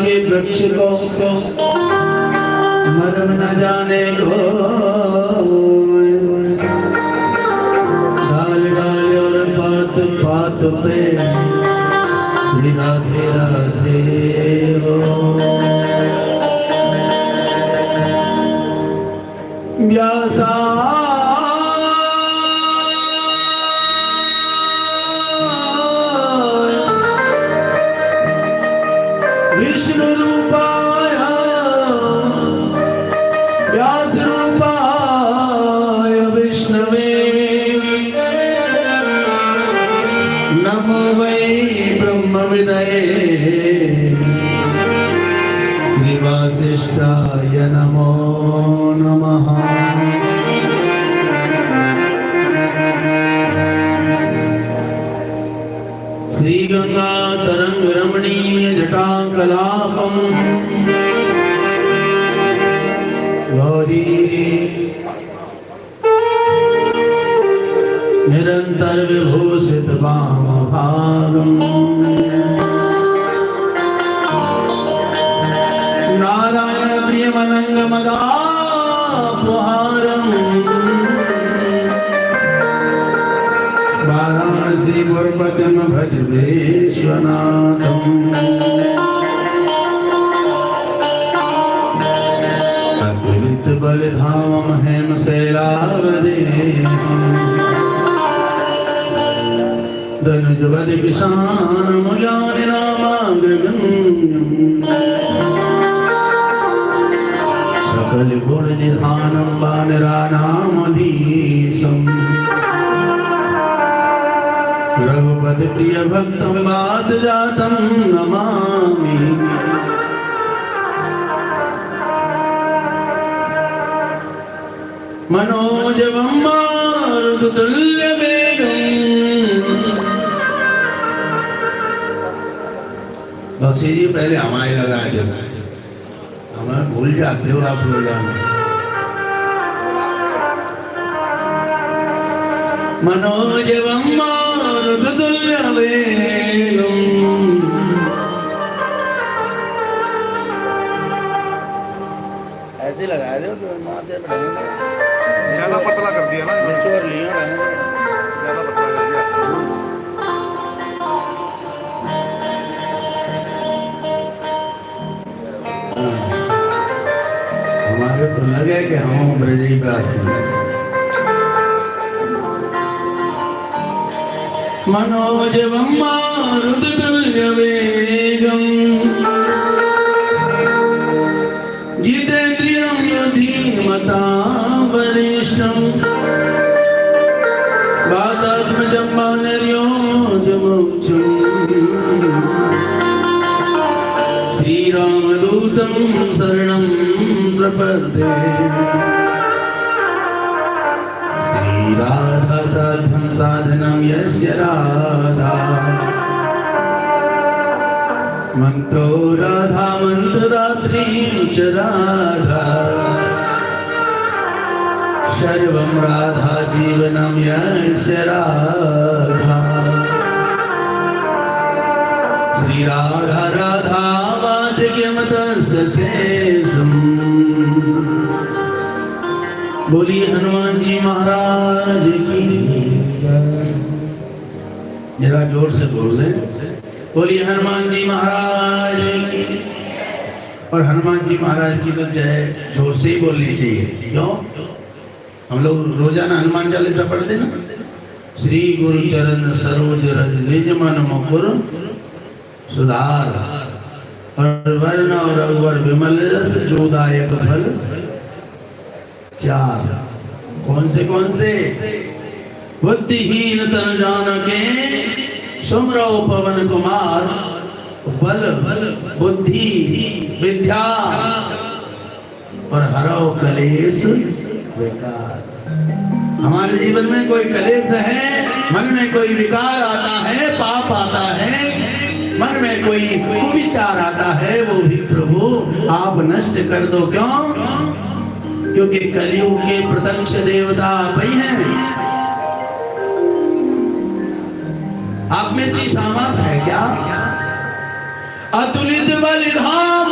के वृक्ष को मर्म न जाने को, डाल डाल और पात पात पे श्री राधे राधे हो। व्यासा विष्णु रूपाय व्यास रूपाय विष्णवे नमो वै ब्रह्मविदये श्री वासिष्ठाय नमो नमः। श्री गंगा तरंग रमणीय जटा कलापम गौरी निरंतर विभूषित वाम भागम नारायण प्रियमनंग मदापहारम वाराणसी पुरपतिम भज विश्वनाथम। अतुलित बलधामम हेम शैलावदेहम धनुज बल विशानम ज्ञानि नामाग्रगण्यम सकल गुण निधानम वानराणामधीशम रघुपद प्रिय भक्तम वाद जातम नमामि। मनोजवम मारुततुल्य वेगम। बख्शी जी पहले हमारे लगाए थे, हमें भूल जाते हो आप लोग। मनोजवम मारुततुल्य वेगम। ऐसे लगाए थे तो माथे पे ज्यादा पतला कर दिया ना, निचोड़ लिया ज्यादा पतला कर दिया। हमारे तो लगे कि हम ब्रजवासी। मनोजवम मारुततुल्य वेगम जितेन्द्रियं धीमतां वरिष्ठं वातात्मजं वानर्योधमुख्यं श्रीरामदूतं शरणं प्रपद्ये। श्रीराधा साध्यं साधनं यस्य राधा मंत्रो राधा मंत्रदात्री च राधा सर्वं राधा जीवनं यस्य राधा। श्री राधा राधा वाचक्यमतस्य शेषम्। बोलिए हनुमान जी महाराज की। जरा जोर से बोल दे, बोलिए हनुमान जी महाराज की। और हनुमान जी महाराज की तो जय जोर से ही बोलनी चाहिए। क्यों? हम लोग रोजाना हनुमान चालीसा पढ़ते ना। श्री गुरु चरण सरोज रज निज मन मुकुर सुधार और वर्ण और रघुवर विमल रस जोदायक फल चार। कौन से? बुद्धिहीन तन जानके सुमरो पवन कुमार बल बुद्धि विद्या और हरो कलेश विकार। हमारे जीवन में कोई कलेश है, मन में कोई विकार आता है, पाप आता है, मन में कोई कुविचार आता है, वो भी प्रभु आप नष्ट कर दो। क्यों? क्योंकि कलियुग के प्रत्यक्ष देवता आप ही हैं। आप में इतनी सामर्थ है क्या? अतुलित बलिधाम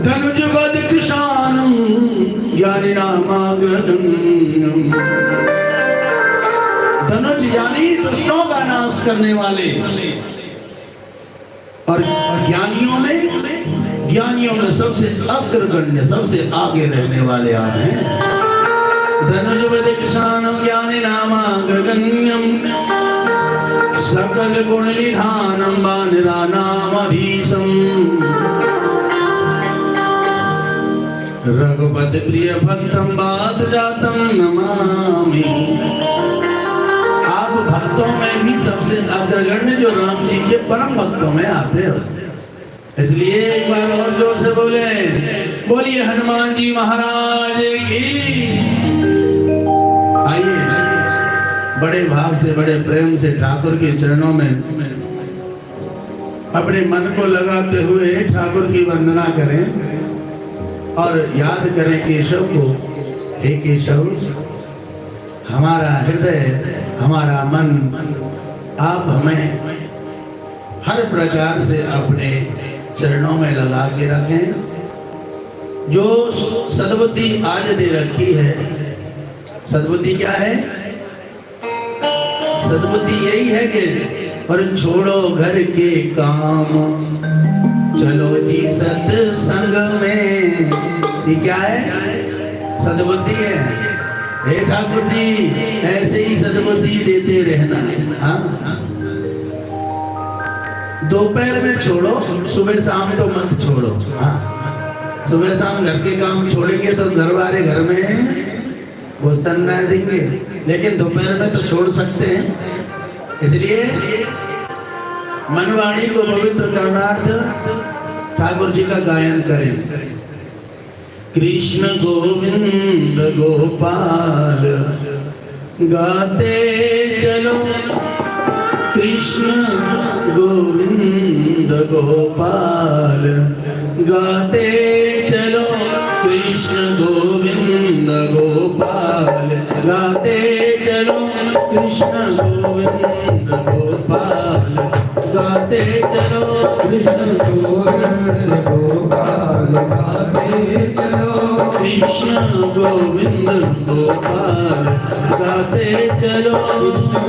धनुज वध कृशानम ज्ञानिनामाग्रगण्यम। धनुज यानी दुष्टों का नाश करने वाले, और ज्ञानियों में सबसे अग्रगण्य, सबसे आगे रहने वाले आप हैं। धनुज वध कृशानम ज्ञानिनामाग्रगण्यम सकल गुण निधानम वानरानामधीशम। रघुपति प्रिय भक्तम बात जातम नमामि। आप भक्तों में भी सबसे अग्रगण्य जो राम जी के परम भक्तों में आते हो, इसलिए एक बार और जोर से बोले, बोलिए हनुमान जी महाराज की। आइए बड़े भाव से, बड़े प्रेम से ठाकुर के चरणों में अपने मन को लगाते हुए ठाकुर की वंदना करें और याद करें केशव को। हे केशव, हमारा हृदय, हमारा मन आप हमें हर प्रकार से अपने चरणों में लगा के रखें। जो सद्बुद्धि आज दे रखी है, सद्बुद्धि क्या है? सद्बुद्धि यही है कि पर छोड़ो घर के काम, चलो जी सत्संग में। ये क्या है? सद्बुद्धि है। हे ठाकुर जी, ऐसे ही सद्बुद्धि देते रहना। हाँ, दोपहर में छोड़ो, सुबह शाम तो मत छोड़ो। हाँ, सुबह शाम घर के काम छोड़ेंगे तो घर वाले घर में वो सन्ना देंगे, लेकिन दोपहर में तो छोड़ सकते हैं। इसलिए मनवाणी को पवित्र करनार्थ ठाकुर जी का गायन करें। कृष्ण गोविंद गोपाल गाते चलो, कृष्ण गोविंद गोपाल गाते चलो, कृष्ण गोविंद गोपाल गाते चलो, कृष्ण गोविंद गोपाल गाते चलो, कृष्ण गोविंद गोपाल गाते चलो, कृष्ण गोविंद गोपाल गाते चलो,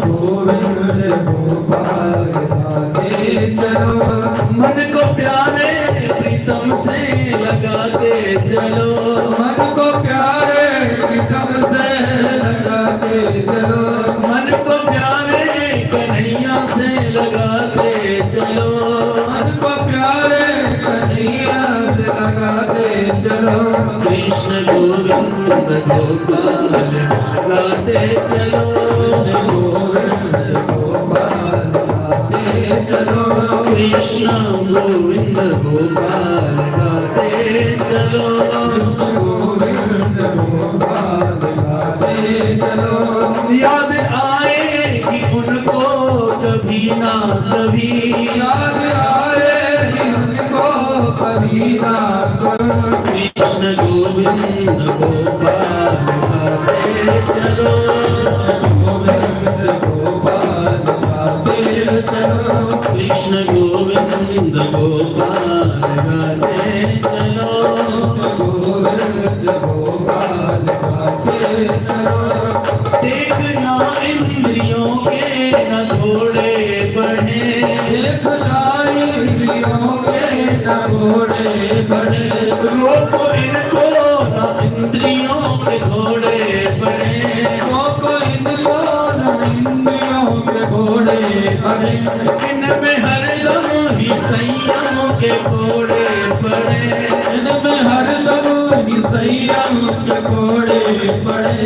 गोविंद गोपाल गाते चलो। मन को प्यारे प्रीतम से लगाते चलो, मन को प्यारे प्रीतम से लगाते चलो, मन को प्यारे कन्हैया से लगाते चलो, मन को प्यारे कन्हैया से लगाते चलो, कृष्ण गोविंद गोपाल गाते चलो, गोविंद गोपाल गाते चलो, कृष्ण गोविंद गोपाल गाते चलो, गोविंद गोपाल गाते चलो। याद आएगी उनको कभी ना कभी, याद आएगी उनको कभी ना कभी, कृष्ण गोविंद गोपाल गाते चलो, गोविंद गोपाल गाते चलो, कृष्ण गोविंद गोपाल गाते चलो, गोविंद गोपाल गाते चलो। देखना इंद्रियों के न घोड़े बढ़े, देखना इंद्रियों के न घोड़े बढ़े, रोको इनको न इंद्रियों के घोड़े बढ़े, रोको इनको न इंद्रियों के घोड़े बढ़े, इनमें हरदम ही संयम के घोड़े पड़े, इनमें हरदम ही संयम के घोड़े पड़े,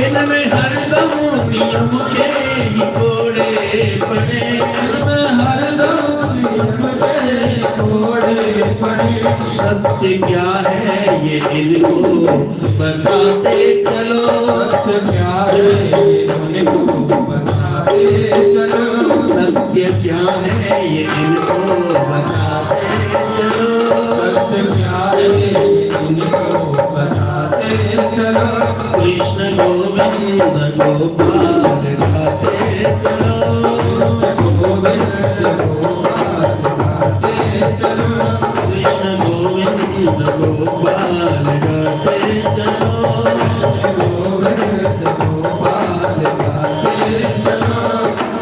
इनमें हरदम नियम के ही घोड़े पड़े, इनमें हरदम नियम के घोड़े पड़े। सत्य क्या है ये इनको बताते चलो, सत्य क्या है इनको बताते चलो, सत्य क्या है ये इनको बताते चलो, सत्य क्या है इनको बताते चलो, कृष्ण गोविंद गोपाल गाते चलो, गोविंद गोपाल गाते चलो, कृष्ण गोविंद गोपाल गाते चलो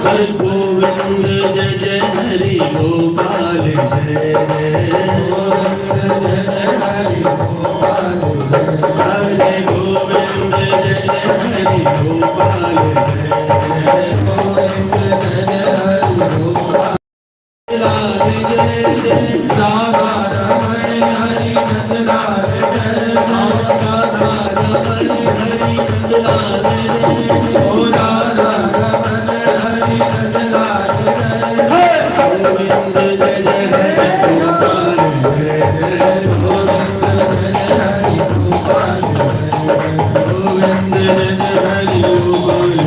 हर गोविंद जय जय हरि गोपाल जय हरे गोविंद जय जय हरि गोपाल जय राधा रमण हरि नंदलाल जय राधा रमण हरि नंदलाल जय ओ राधा रमण हरि नंदलाल जय गोविंद जय जय हरि गोपाल जय गोविंद जय जय हरि गोपाल गोविंद जय जय हरि गोपाल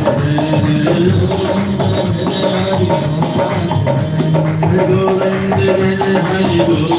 गोविंद जय जय हरि गोपाल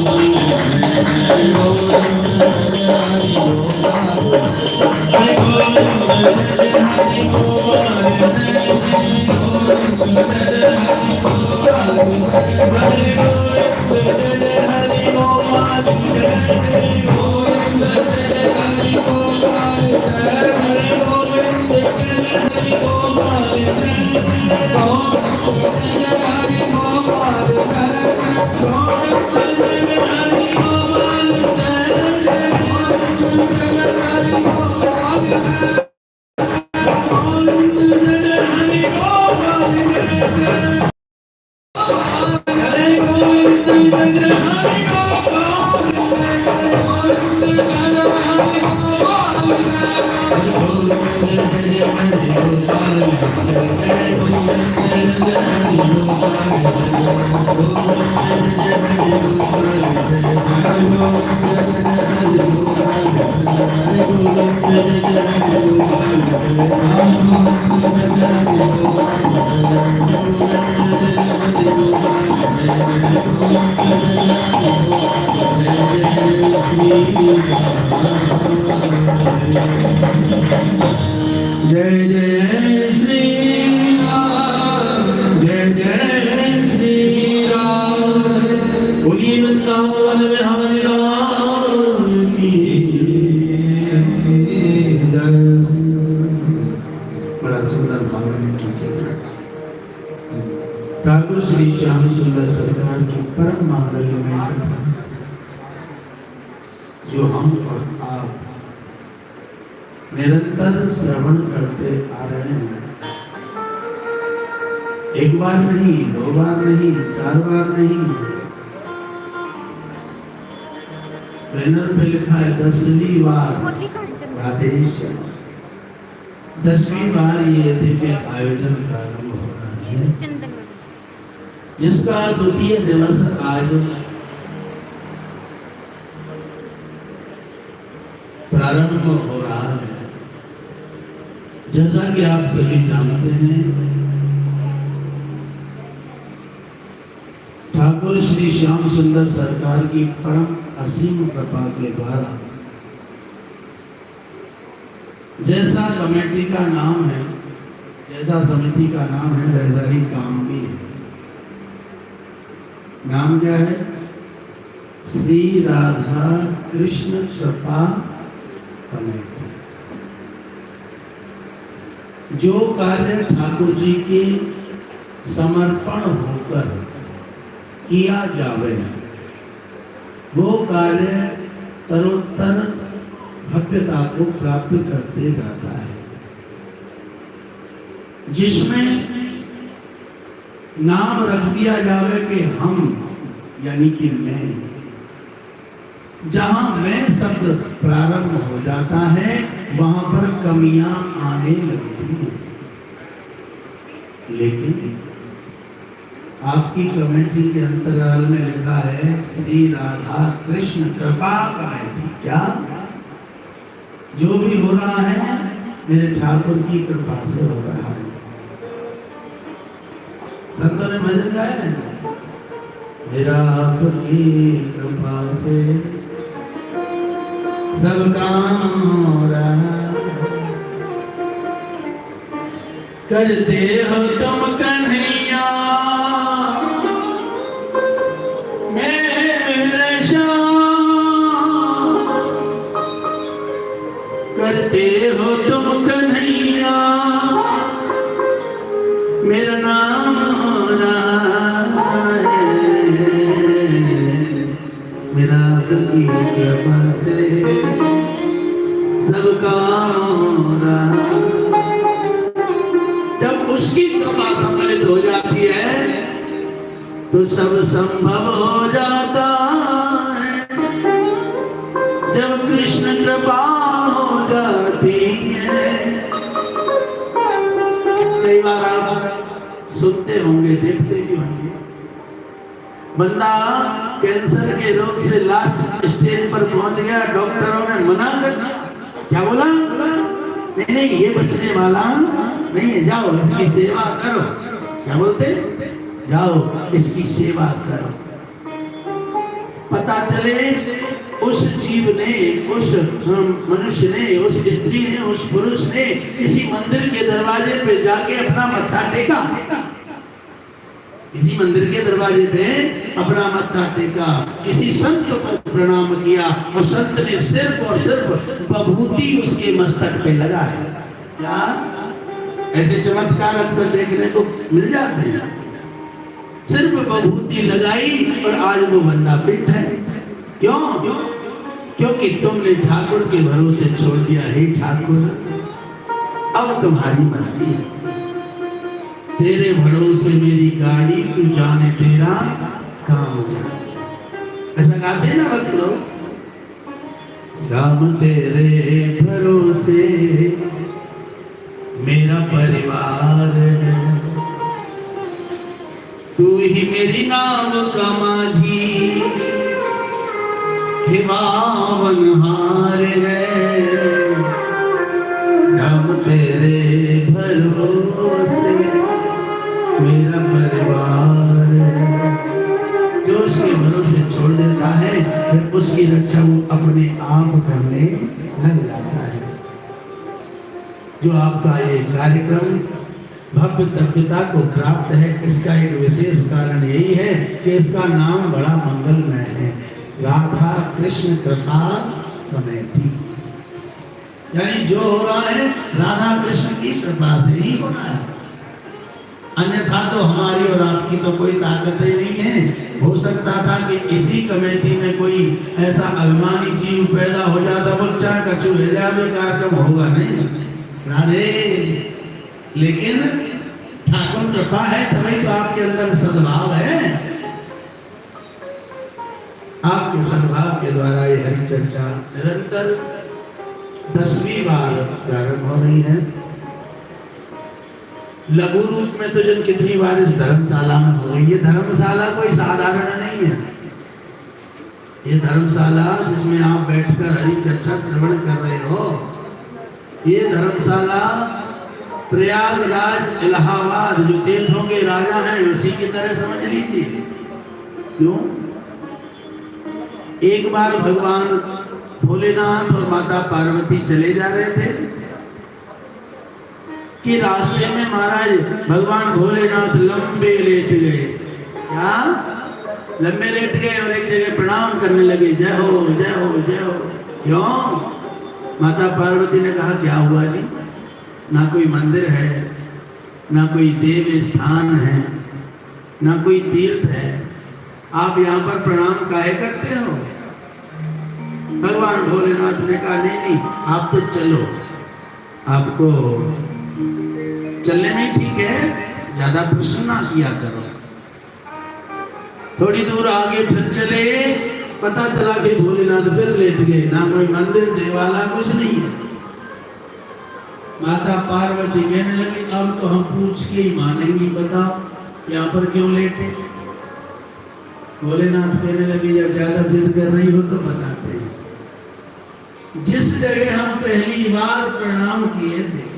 जय जय श्री राम जय जय श्री राम बोलिए वृंदावन बिहारी लाल की जय। बड़ा सुंदर भावना कीजिए ठाकुर श्री श्याम सुंदर सरकार की परम मांगल्यमय कथा जो हम और आप निरंतर श्रवण करते आ रहे हैं। एक बार नहीं, दो बार नहीं, चार बार नहीं, बैनर पे लिखा है 10वीं बार आदेश, 10वीं बार ये दिव्य आयोजन प्रारंभ हो रहा है, जिसका द्वितीय दिवस आज प्रारंभ हो रहा है। जैसा कि आप सभी जानते हैं, ठाकुर श्री श्याम सुंदर सरकार की परम असीम कृपा के द्वारा जैसा कमेटी का नाम है, जैसा समिति का नाम है, वैसा ही काम भी है। नाम क्या है? श्री राधा कृष्ण कृपा कमेटी। जो कार्य ठाकुर जी के समर्पण होकर किया जावे, वो कार्य तरोत्तर भव्यता को प्राप्त करते जाता है, जिसमें नाम रख दिया जावे कि हम, यानी कि मैं, जहां मैं शब्द प्रारंभ हो जाता है वहां पर कमियां आने लगती हैं। लेकिन आपकी कमेटी के अंतराल में लिखा है श्री राधा कृष्ण कृपा कमेटी। क्या जो भी हो रहा है मेरे ठाकुर की कृपा से हो रहा है। संतों ने भजन गाया है, मेरा आपकी कृपा से सब काम हो रहा, करते हो तुम कन्हैया मेरे श्याम, कृपा से सबका जब उसकी कृपा सम्मिलित हो जाती है तो सब संभव हो जाता है। जब कृष्ण कृपा हो जाती है, कई बार आप सुनते होंगे, देखते भी होंगे, बंदा कैंसर के रोग से लास्ट स्टेज पर पहुंच गया, डॉक्टरों ने मना कर दिया, क्या बोला, नहीं नहीं ये बचने वाला नहीं है, जाओ इसकी सेवा करो। क्या बोलते, जाओ इसकी सेवा करो। पता चले उस जीव ने, उस मनुष्य ने, उस स्त्री ने, उस पुरुष ने किसी मंदिर के दरवाजे पे जाके अपना मत्था टेका, किसी मंदिर के दरवाजे पे अपना मत्था टेका, किसी संत को प्रणाम किया और संत ने सिर्फ और सिर्फ विभूति उसके मस्तक पे लगाया। क्या ऐसे चमत्कार अक्सर देखने को मिल जाते हैं। सिर्फ विभूति लगाई और आज वो बंदा फिट है। क्यों? क्योंकि तुमने ठाकुर के भरोसे छोड़ दिया। हे ठाकुर, अब तुम्हारी मर्जी है, तेरे भरोसे मेरी गाड़ी, तू जाने तेरा काम जाने। ऐसा गाते ना वक्त लोग, श्याम तेरे भरोसे मेरा परिवार है, तू ही मेरी नाव का माझी, खिवावनहार है। श्याम तेरे भरोसे मेरा परिवार है। जो उसके भरोसे छोड़ देता है फिर उसकी रक्षा वो अपने आप करने लग जाता है। जो आपका ये कार्यक्रम भव्य तत्वता को प्राप्त है, इसका एक विशेष कारण यही है कि इसका नाम बड़ा मंगलमय है, राधा कृष्ण कृपा कमेटी। यानी जो हो रहा है राधा कृष्ण की कृपा से ही हो रहा है, अन्यथा तो हमारी और आपकी तो कोई ताकत ही नहीं है। हो सकता था कि इसी कमेटी में कोई ऐसा अभिमानी जीव पैदा हो जाता, बच्चा कछु ले जावे, कार्यक्रम होगा नहीं, राधे। लेकिन ठाकुर कृपा है तभी तो आपके अंदर सद्भाव है। आपके सद्भाव के द्वारा ये हरि चर्चा निरंतर 10वीं बार प्रारंभ हो रही है। लघु रूप में तो जन कितनी बार इस धर्मशाला में हो गई। ये धर्मशाला कोई साधारण नहीं है। ये धर्मशाला जिसमें आप बैठकर हरि चर्चा श्रवण कर रहे हो, ये धर्मशाला प्रयागराज इलाहाबाद जो तीर्थों के राजा हैं उसी की तरह समझ लीजिए। क्यों? एक बार भगवान भोलेनाथ और माता पार्वती चले जा रहे थे कि रास्ते में महाराज भगवान भोलेनाथ लंबे लेट गए। क्या? लंबे लेट गए और एक जगह प्रणाम करने लगे, जय हो जय हो जय हो। क्यों? माता पार्वती ने कहा क्या हुआ जी, ना कोई मंदिर है, ना कोई देव स्थान है, ना कोई तीर्थ है, आप यहाँ पर प्रणाम काहे करते हो? भगवान भोलेनाथ ने कहा नहीं नहीं आप तो चलो, आपको चलने में ठीक है, ज्यादा प्रश्न ना किया करो। थोड़ी दूर आगे फिर चले, पता चला कि भोलेनाथ फिर लेट गए, ना कोई मंदिर देवाला कुछ नहीं है। माता पार्वती कहने लगी अब तो हम पूछ के ही मानेंगी, बताओ यहाँ पर क्यों लेटे? भोलेनाथ कहने लगे जब ज्यादा जिद कर रही हो तो बताते हैं। जिस जगह हम पहली बार प्रणाम किए थे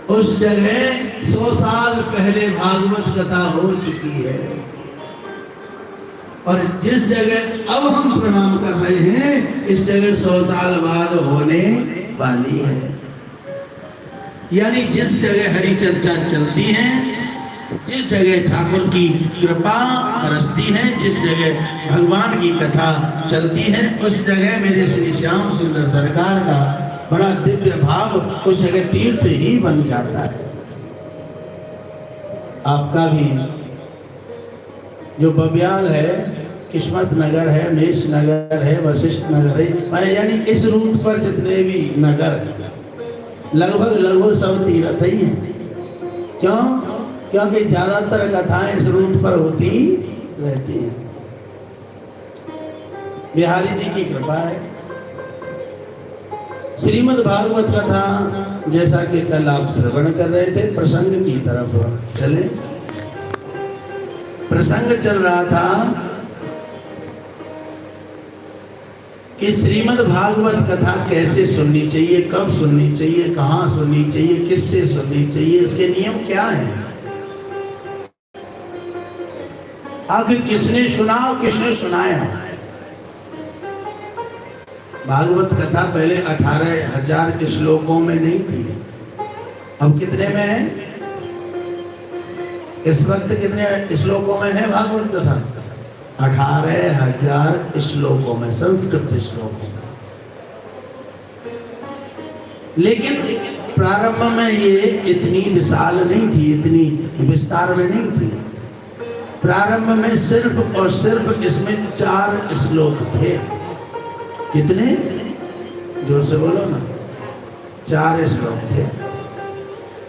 उस जगह 100 साल पहले भागवत कथा हो चुकी है, और जिस जगह अब हम प्रणाम कर रहे हैं इस जगह 100 साल बाद होने वाली है। यानी जिस जगह हरि चर्चा चलती है, जिस जगह ठाकुर की कृपा बरसती है, जिस जगह भगवान की कथा चलती है, उस जगह मेरे श्री श्याम सुंदर सरकार का बड़ा दिव्य भाव उस जगह तीर्थ ही बन जाता है। आपका भी जो बब्याल है किस्मत नगर है, मेष नगर है, वशिष्ठ नगर है, यानी इस रूट पर जितने भी नगर हैं, लगभग सब तीर्थ ही हैं। क्यों? क्योंकि ज्यादातर कथाएं इस रूट पर होती रहती हैं। बिहारी जी की कृपा है। श्रीमद् भागवत कथा जैसा कि कल आप श्रवण कर रहे थे, प्रसंग की तरफ चले। प्रसंग चल रहा था कि श्रीमद् भागवत कथा कैसे सुननी चाहिए, कब सुननी चाहिए, कहाँ सुननी चाहिए, किससे सुननी चाहिए, इसके नियम क्या हैं, आखिर किसने सुना और किसने सुनाया। भागवत कथा पहले 18,000 श्लोकों में नहीं थी, अब कितने में है? इस वक्त कितने श्लोकों में है भागवत कथा? 18,000 श्लोकों में, संस्कृत श्लोकों में। लेकिन प्रारंभ में ये इतनी विशाल नहीं थी, इतनी विस्तार में नहीं थी। प्रारंभ में सिर्फ और सिर्फ इसमें 4 श्लोक थे। कितने? जोर से बोलो ना। 4 श्लोक थे।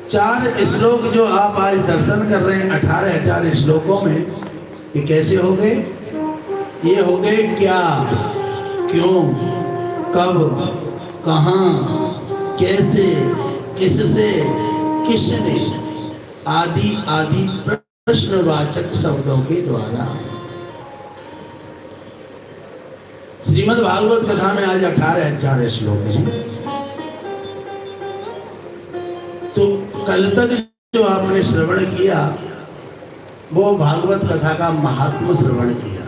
4 श्लोक जो आप आज दर्शन कर रहे हैं 18,000 श्लोकों में, ये कैसे हो गए? ये हो गए क्या, क्यों, कब, कहाँ, कैसे, किससे, किसने आदि आदि प्रश्नवाचक शब्दों के द्वारा। श्रीमद् भागवत कथा में आज 18,000 श्लोक हैं। तो कल तक जो आपने श्रवण किया वो भागवत कथा का महात्म श्रवण किया।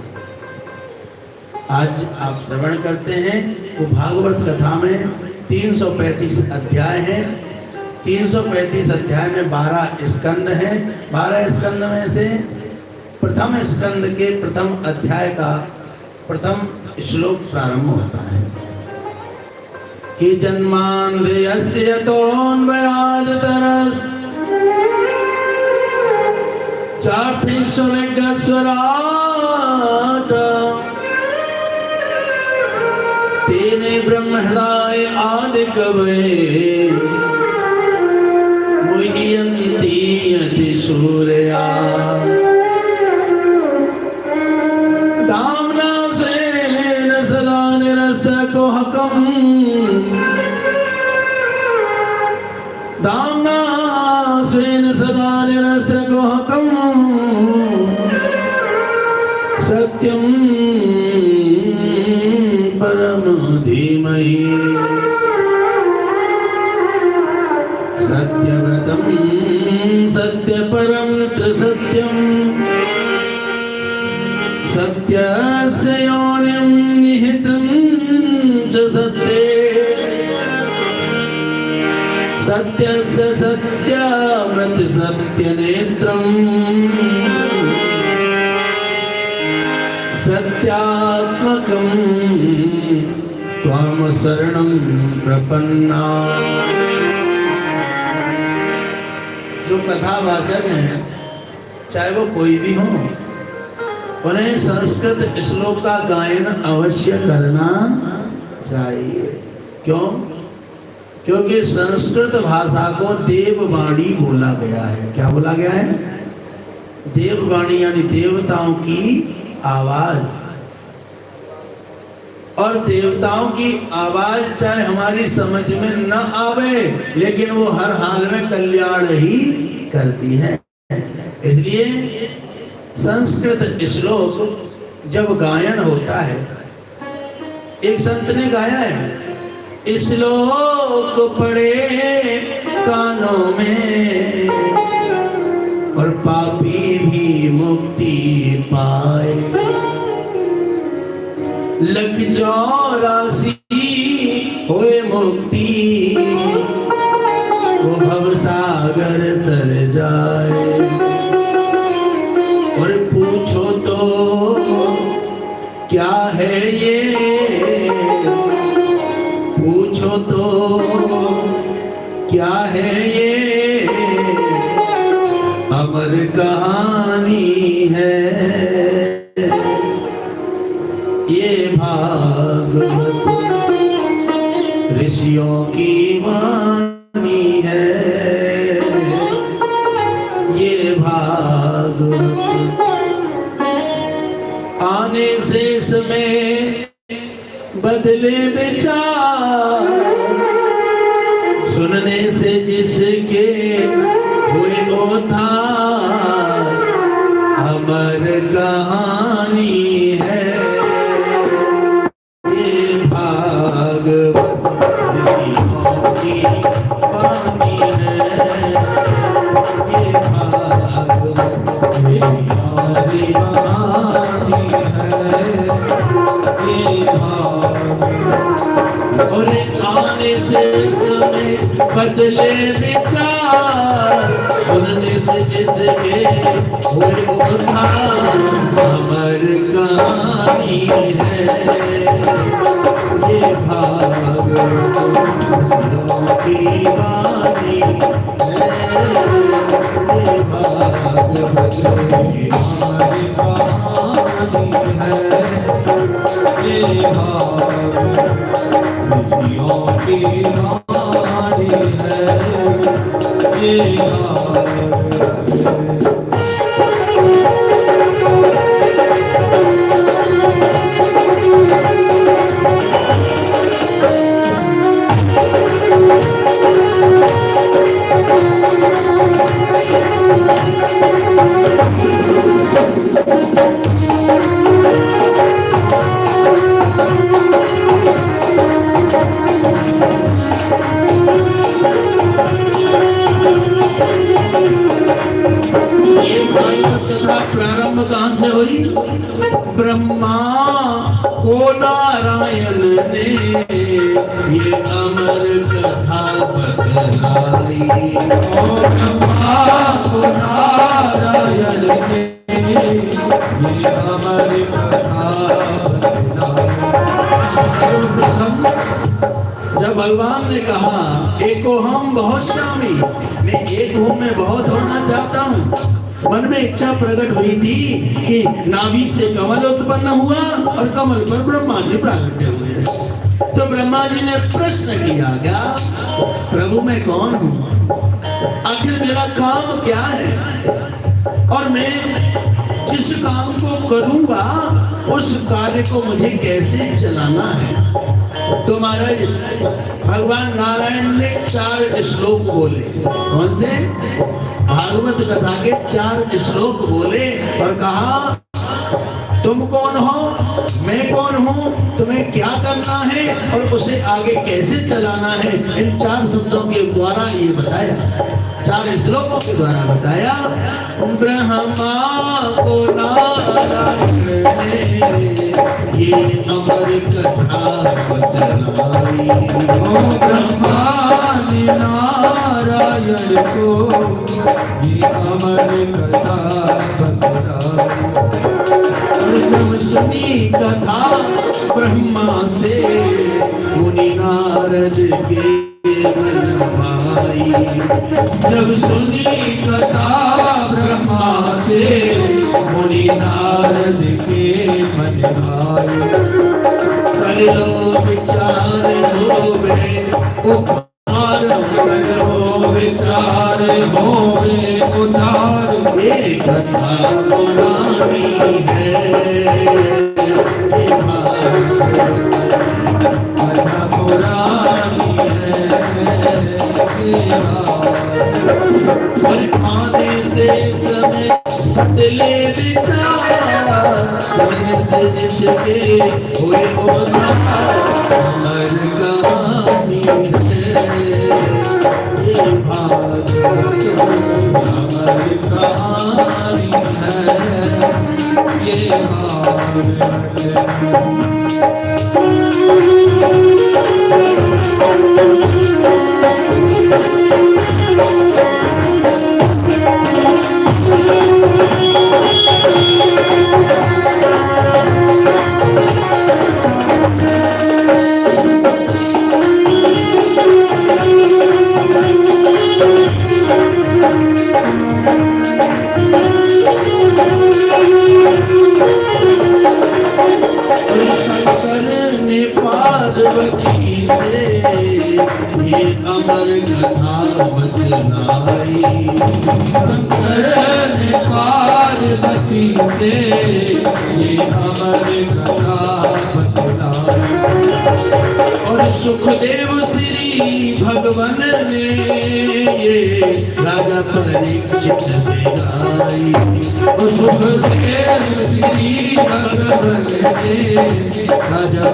आज आप श्रवण करते हैं वो भागवत कथा में 335 अध्याय हैं। 335 अध्याय में 12 स्कंद हैं। 12 स्कंद में से प्रथम स्कंद के प्रथम अध्याय का प्रथम श्लोक प्रारंभ होता है कि जन्मांधस्य तोन्वयाद तरस स्वराट तेने ब्रह्म हृदय आदि कवये मुह्यन्ति यति सूर्या दाम्ना सेन सदा निरस्तकोहकम् दाम्ना स्वेन सदा निरस्तकोहकम् सत्यं परम धीमहि सत्यव्रतं सत्यपरं त्रिसत्यं सत्यस्य योनिं निहितं च सत्ये सत्यस्य सत्यामृत सत्यनेत्रम् सत्यात्मकं त्वां शरणं प्रपन्ना। जो कथावाचक हैं, चाहे वो कोई भी हो, उन्हें संस्कृत श्लोक का गायन अवश्य करना चाहिए। क्यों? क्योंकि संस्कृत भाषा को देववाणी बोला गया है। क्या बोला गया है? देववाणी, यानी देवताओं की आवाज। और देवताओं की आवाज चाहे हमारी समझ में न आवे, लेकिन वो हर हाल में कल्याण ही करती है। इसलिए संस्कृत श्लोक जब गायन होता है, एक संत ने गाया है, श्लोक पढ़े कानों में और पापी भी मुक्ति पाए। लख 84 होए मुक्ति, वो भवसागर तर जाए। और पूछो तो क्या है ये, पूछो तो क्या है ये, अमर कहानी है। ऋषियों की वाणी है ये भागवत। आने से समय बदले विचार, सुनने से जिसके हुए उद्धार, अमर कहानी है ये भागवत। ऋषियों की वाणी है ये भागवत। ऋषियों की वाणी है ये भागवत। और आने से समय बदले विचार, सुनने से जिसके हुए उद्धार, अमर कहानी है ये भागवत। ऋषियों की वाणी है ये भागवत। हमारी कहानी है ये भागवत। ऋषियों की वाणी है ये भागवत। प्रारंभ कहां से हुई? ब्रह्मा को नारायण ने ये अमर कथा बतलाई। ब्रह्मा को नारायण ने ये अमर कथा बतलाई। जब भगवान ने कहा एको हम बहुत स्वामी, मैं एक हूं, मैं बहुत होना चाहता हूं, मन में इच्छा प्रकट हुई थी कि नाभि से कमल उत्पन्न हुआ और कमल पर ब्रह्मा जी प्रकट हुए। तो ब्रह्मा जी ने प्रश्न किया, क्या प्रभु मैं कौन हूँ, आखिर मेरा काम क्या है, और मैं जिस काम को करूंगा उस कार्य को मुझे कैसे चलाना है। तो महाराज भगवान नारायण ने 4 श्लोक बोले। कौन से? भागवत कथा के 4 श्लोक बोले और कहा तुम कौन हो, मैं कौन हूँ, तुम्हें क्या करना है और उसे आगे कैसे चलाना है। इन 4 शब्दों के द्वारा ये बताया, 4 श्लोकों के द्वारा बताया। ब्रह्मा को नारायण ने ये अमर कथा बतलाई। ब्रह्मा ने नारायण को ये अमर कथा बतलाई। जब सुनी कथा ब्रह्मा से मुनि नारद के मन भाई। जब सुनी कथा ब्रह्मा से मुनि नारद के मन भाई। कर लो विचार होवे उद्धार, कर लो विचार होवे उद्धार, ये कथा पुरानी है ये कथा पुरानी है ये। और आने से समय दिले विचार, सुनने से जिसके हुए उद्धार, अमर कहानी है ये भागवत। अमर कहानी है ये भागवत। पार्वती से ये अमर कथा बतलाई। शंकर ने पार्वती से ये अमर कथा बतलाई। और सुखदेव श्री भगवान ने ये राजा परीक्षित से गाई। और सुखदेव श्री भगवान ने राजा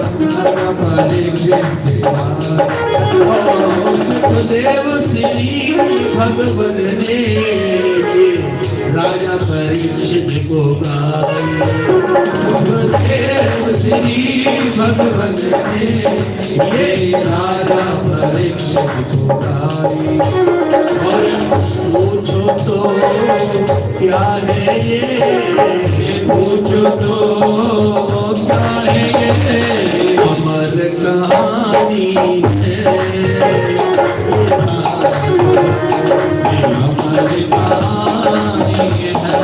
परीक्षित से गाई। और सुखदेव श्री भगवान ने ये राजा परीक्षित को गाई। सुखदेव श्री भगवान ने ये राजा परीक्षित को गाई। और पूछो तो क्या है ये पूछो तो क्या है ये अमर कहानी है। अमर कहानी है।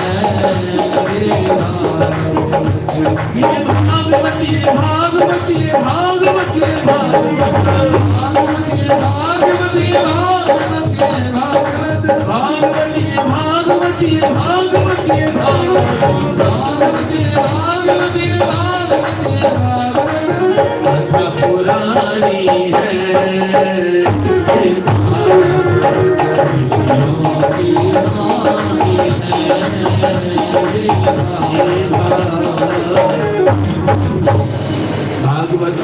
ये भागवती भागवती भागवती भागवती भागवती भागवती भागवती भागवती कथा पुरानी है। भागवत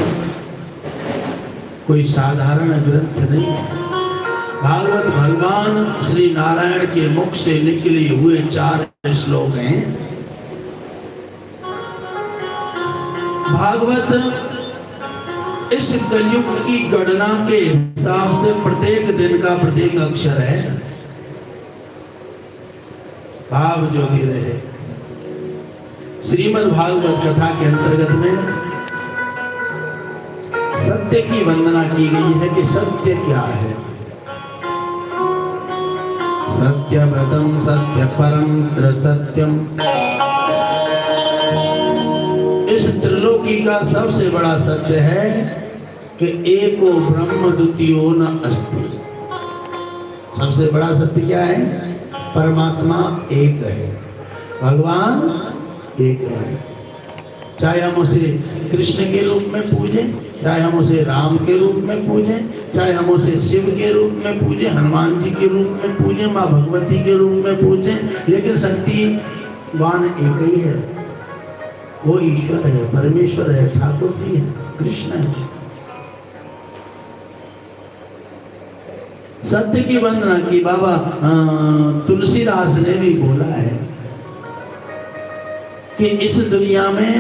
कोई साधारण ग्रंथ नहीं। भागवत भगवान श्री नारायण के मुख से निकले हुए 4 श्लोक हैं। भागवत इस कलयुग की गणना के हिसाब से प्रत्येक दिन का प्रत्येक अक्षर है। भाव जो भी रहे। श्रीमद् भागवत कथा के अंतर्गत में सत्य की वंदना की गई है कि सत्य क्या है। सत्यव्रतम सत्य परम त्रिसत्यम। इस त्रिलोकी का सबसे बड़ा सत्य है कि एको ब्रह्म द्वितीयो न अस्ति। सबसे बड़ा सत्य क्या है? परमात्मा एक है, भगवान एक है। चाहे हम उसे कृष्ण के रूप में पूजें, चाहे हम उसे राम के रूप में पूजें, चाहे हम उसे शिव के रूप में पूजें, हनुमान जी के रूप में पूजें, माँ भगवती के रूप में पूजें, लेकिन शक्तिवान एक ही है। वो ईश्वर है, परमेश्वर है, ठाकुर जी है, कृष्ण है। सत्य की वंदना की बाबा तुलसीदास ने भी बोला है कि इस दुनिया में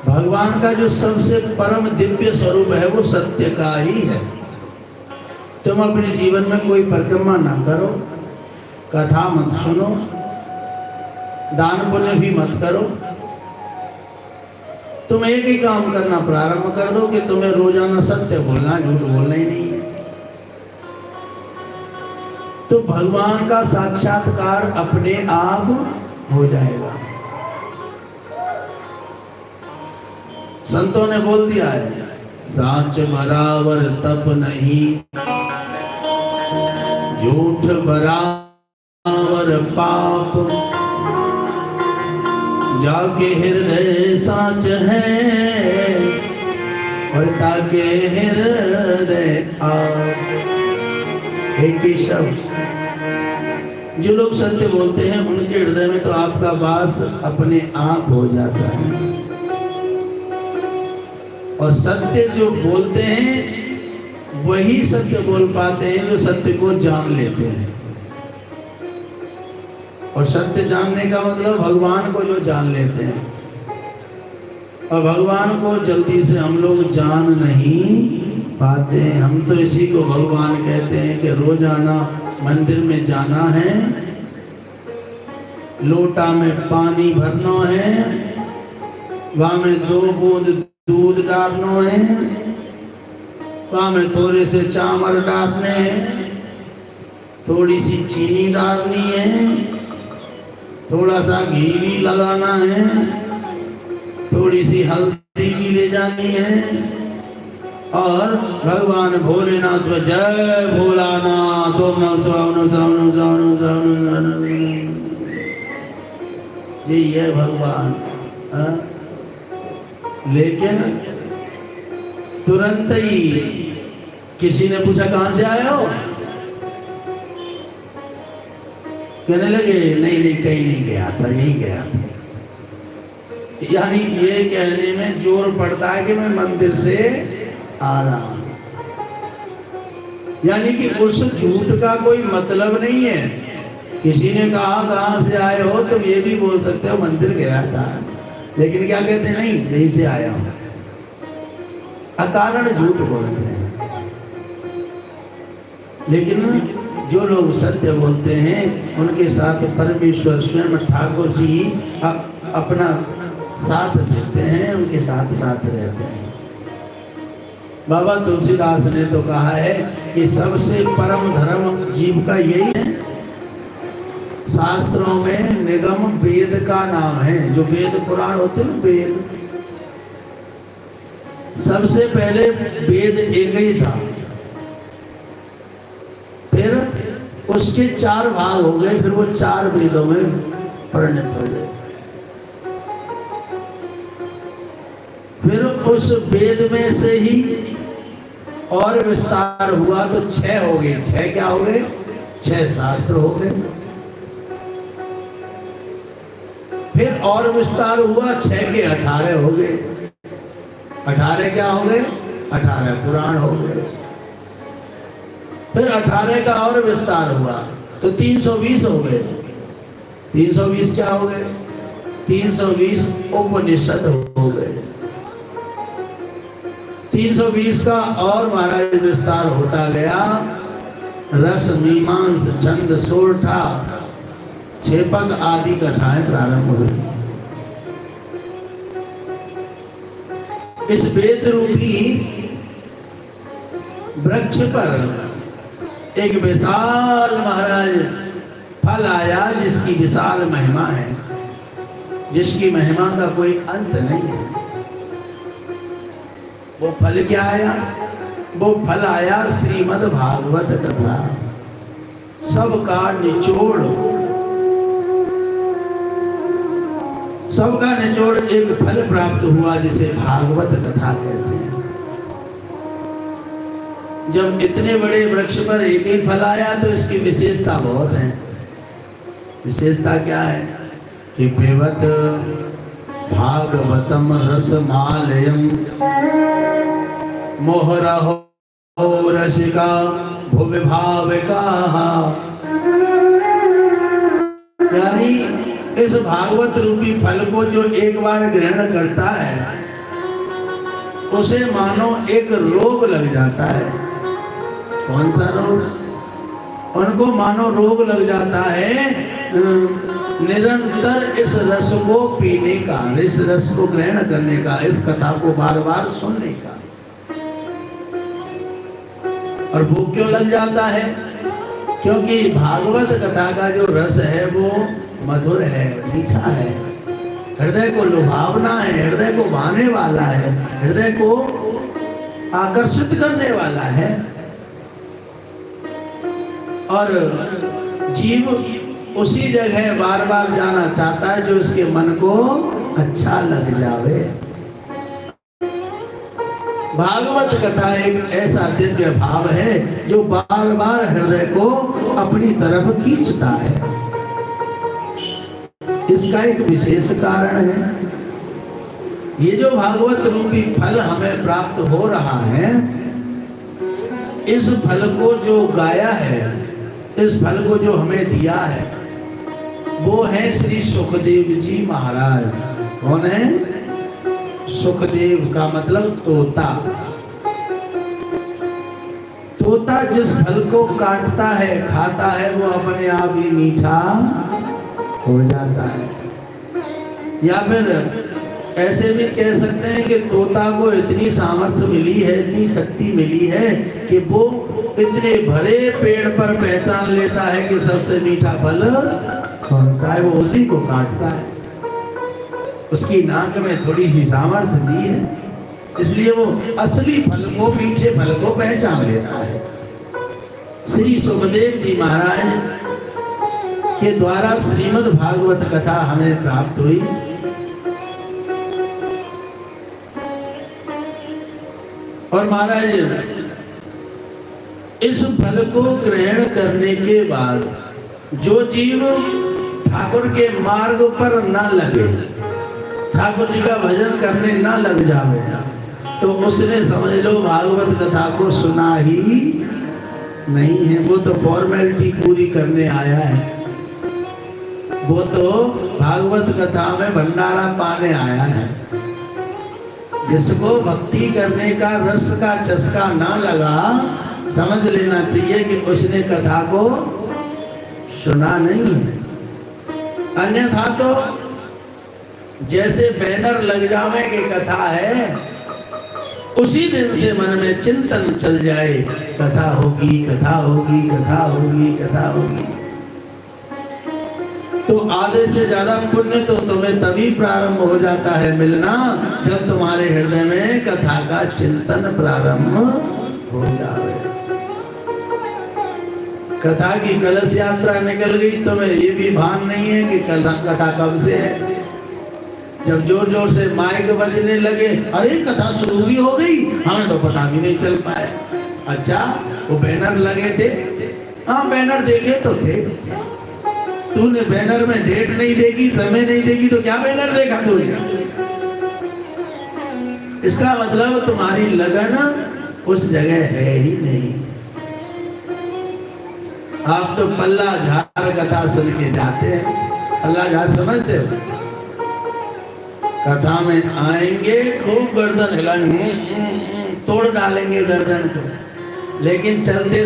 भगवान का जो सबसे परम दिव्य स्वरूप है वो सत्य का ही है। तुम अपने जीवन में कोई परिक्रमा ना करो, कथा मत सुनो, दान पुण्य भी मत करो। तुम एक ही काम करना प्रारंभ कर दो कि तुम्हें रोजाना सत्य बोलना, झूठ बोलना ही नहीं है। तो भगवान का साक्षात्कार अपने आप हो जाएगा। संतों ने बोल दिया है, साच बराबर तप नहीं, झूठ बराबर पाप, जाके हृदय साच है और ताके हृदय आप। एक ही शब्द। जो लोग सत्य बोलते हैं उनके हृदय में तो आपका वास अपने आप हो जाता है। और सत्य जो बोलते हैं वही सत्य बोल पाते हैं जो सत्य को जान लेते हैं। और सत्य जानने का मतलब भगवान को जो जान लेते हैं। और भगवान को जल्दी से हम लोग जान नहीं पाते हैं। हम तो इसी को भगवान कहते हैं कि रोजाना मंदिर में जाना है, लोटा में पानी भरना है, वहां में 2 बूंद दूध डालना है, वहां में थोड़े से चावल डालने हैं, थोड़ी सी चीनी डालनी है, थोड़ा सा घी भी लगाना है, थोड़ी सी हल्दी भी ले जानी है, और भगवान भोलेनाथ में जय भोलानाथ ओम नमः शिवाय ओम नमः शिवाय ओम नमः शिवाय ओम नमः शिवाय। ये भगवान। लेकिन तुरंत ही किसी ने पूछा कहां से आए हो, कहने लगे नहीं नहीं कहीं नहीं गया था, यही गया था। यानी ये कहने में जोर पड़ता है कि मैं मंदिर से आ रहा हूं, यानी कि उस झूठ का कोई मतलब नहीं है। किसी ने कहा कहां से आए हो, तो ये भी बोल सकते हो मंदिर गया था, लेकिन क्या कहते हैं नहीं यहीं से आया हूं, अकारण झूठ बोलते हैं। लेकिन जो लोग सत्य बोलते हैं उनके साथ परमेश्वर स्वयं ठाकुर जी अपना साथ देते हैं, उनके साथ साथ रहते हैं। बाबा तुलसीदास ने तो कहा है कि सबसे परम धर्म जीव का यही है। शास्त्रों में निगम वेद का नाम है, जो वेद पुराण होते हैं वेद, सबसे पहले वेद एक ही था, फिर उसके 4 भाग हो गए, फिर वो 4 वेदों में परिणत हो गए। फिर उस वेद में से ही और विस्तार हुआ तो 6 हो गए। 6 क्या हो गए? 6 शास्त्र हो गए। फिर और विस्तार हुआ, 6 के 18 हो गए। 18 क्या हो गए? 18 पुराण हो गए। फिर 18 का और विस्तार हुआ तो 320 हो गए। 320 क्या हो गए? 320 उपनिषद हो गए। 320 का और महाराज विस्तार होता गया। रस, मीमांस, छंद, सोरठा, छेपक आदि कथाएं प्रारंभ हुई। इस वेद रूपी वृक्ष पर एक विशाल महाराज फल आया, जिसकी विशाल महिमा है, जिसकी महिमा का कोई अंत नहीं है। वो फल क्या आया? वो फल आया श्रीमद् भागवत कथा। सबका निचोड़, सबका निचोड़ एक फल प्राप्त हुआ, जिसे भागवत कथा कहते हैं। जब इतने बड़े वृक्ष पर एक ही फल आया तो इसकी विशेषता बहुत है। विशेषता क्या है कि पिबत भागवतम रसमालयम मोहरहो रसिका भुवि भाविका। यानी इस भागवत रूपी फल को जो एक बार ग्रहण करता है, उसे मानो एक रोग लग जाता है। कौन सा रोग? उनको मानो रोग लग जाता है निरंतर इस रस को पीने का, इस रस को ग्रहण करने का, इस कथा को बार बार सुनने का। और वो क्यों लग जाता है? क्योंकि भागवत कथा का जो रस है वो मधुर है, मीठा है, हृदय को लुभावना है, हृदय को भाने वाला है, हृदय को आकर्षित करने वाला है। और जीव उसी जगह बार बार जाना चाहता है जो इसके मन को अच्छा लग जावे। भागवत कथा एक ऐसा दिव्य भाव है जो बार बार हृदय को अपनी तरफ खींचता है। इसका एक विशेष कारण है। ये जो भागवत रूपी फल हमें प्राप्त हो रहा है, इस फल को जो गाया है, इस फल को जो हमें दिया है, वो है श्री सुखदेव जी महाराज। कौन है? सुखदेव का मतलब तोता। तोता जिस फल को काटता है, खाता है, वो अपने आप ही मीठा हो जाता है। या फिर ऐसे भी कह सकते हैं कि तोता को इतनी सामर्थ्य मिली है, इतनी शक्ति मिली है कि वो इतने भरे पेड़ पर पहचान लेता है कि सबसे मीठा फल कौन सा है, वो उसी को काटता है। उसकी नाक में थोड़ी सी सामर्थ्य दी है। इसलिए वो असली फल को, मीठे फल को पहचान लेता है। श्री सुखदेव जी महाराज के द्वारा श्रीमद् भागवत कथा हमें प्राप्त हुई। और महाराज इस फल को ग्रहण करने के बाद जो जीव ठाकुर के मार्ग पर न लगे, ठाकुर जी का भजन करने न लग जावे, तो उसने समझ लो भागवत कथा को सुना ही नहीं है। वो तो फॉर्मेलिटी पूरी करने आया है, वो तो भागवत कथा में भंडारा पाने आया है। जिसको भक्ति करने का रस का चस्का ना लगा, समझ लेना चाहिए कि उसने कथा को सुना नहीं है। अन्यथा तो जैसे बैनर लग जावे कि कथा है, उसी दिन से मन में चिंतन चल जाए, कथा होगी, कथा होगी, कथा होगी, कथा होगी, तो आधे से ज्यादा पुण्य तो तुम्हें तभी प्रारंभ हो जाता है मिलना, जब तुम्हारे हृदय में कथा का चिंतन प्रारंभ हो जाए। कथा की कलश यात्रा निकल गई, तुम्हें ये भी भान नहीं है कि कथा कब से है। जब जोर जोर से माइक बजने लगे, अरे कथा शुरू भी हो गई, हमें तो पता भी नहीं चल पाया। अच्छा, वो बैनर लगे थे? हाँ, बैनर देखे तो थे। तूने बैनर में डेट नहीं देखी, समय नहीं देखी, तो क्या बैनर देखा तूने? इसका मतलब तुम्हारी लगन उस जगह है ही नहीं। आप तो पल्ला झाड़ कथा सुन के जाते हैं। पल्ला झाड़ समझते हो? कथा में आएंगे, खूब गर्दन हिलाएंगे, तोड़ डालेंगे गर्दन को, लेकिन चलते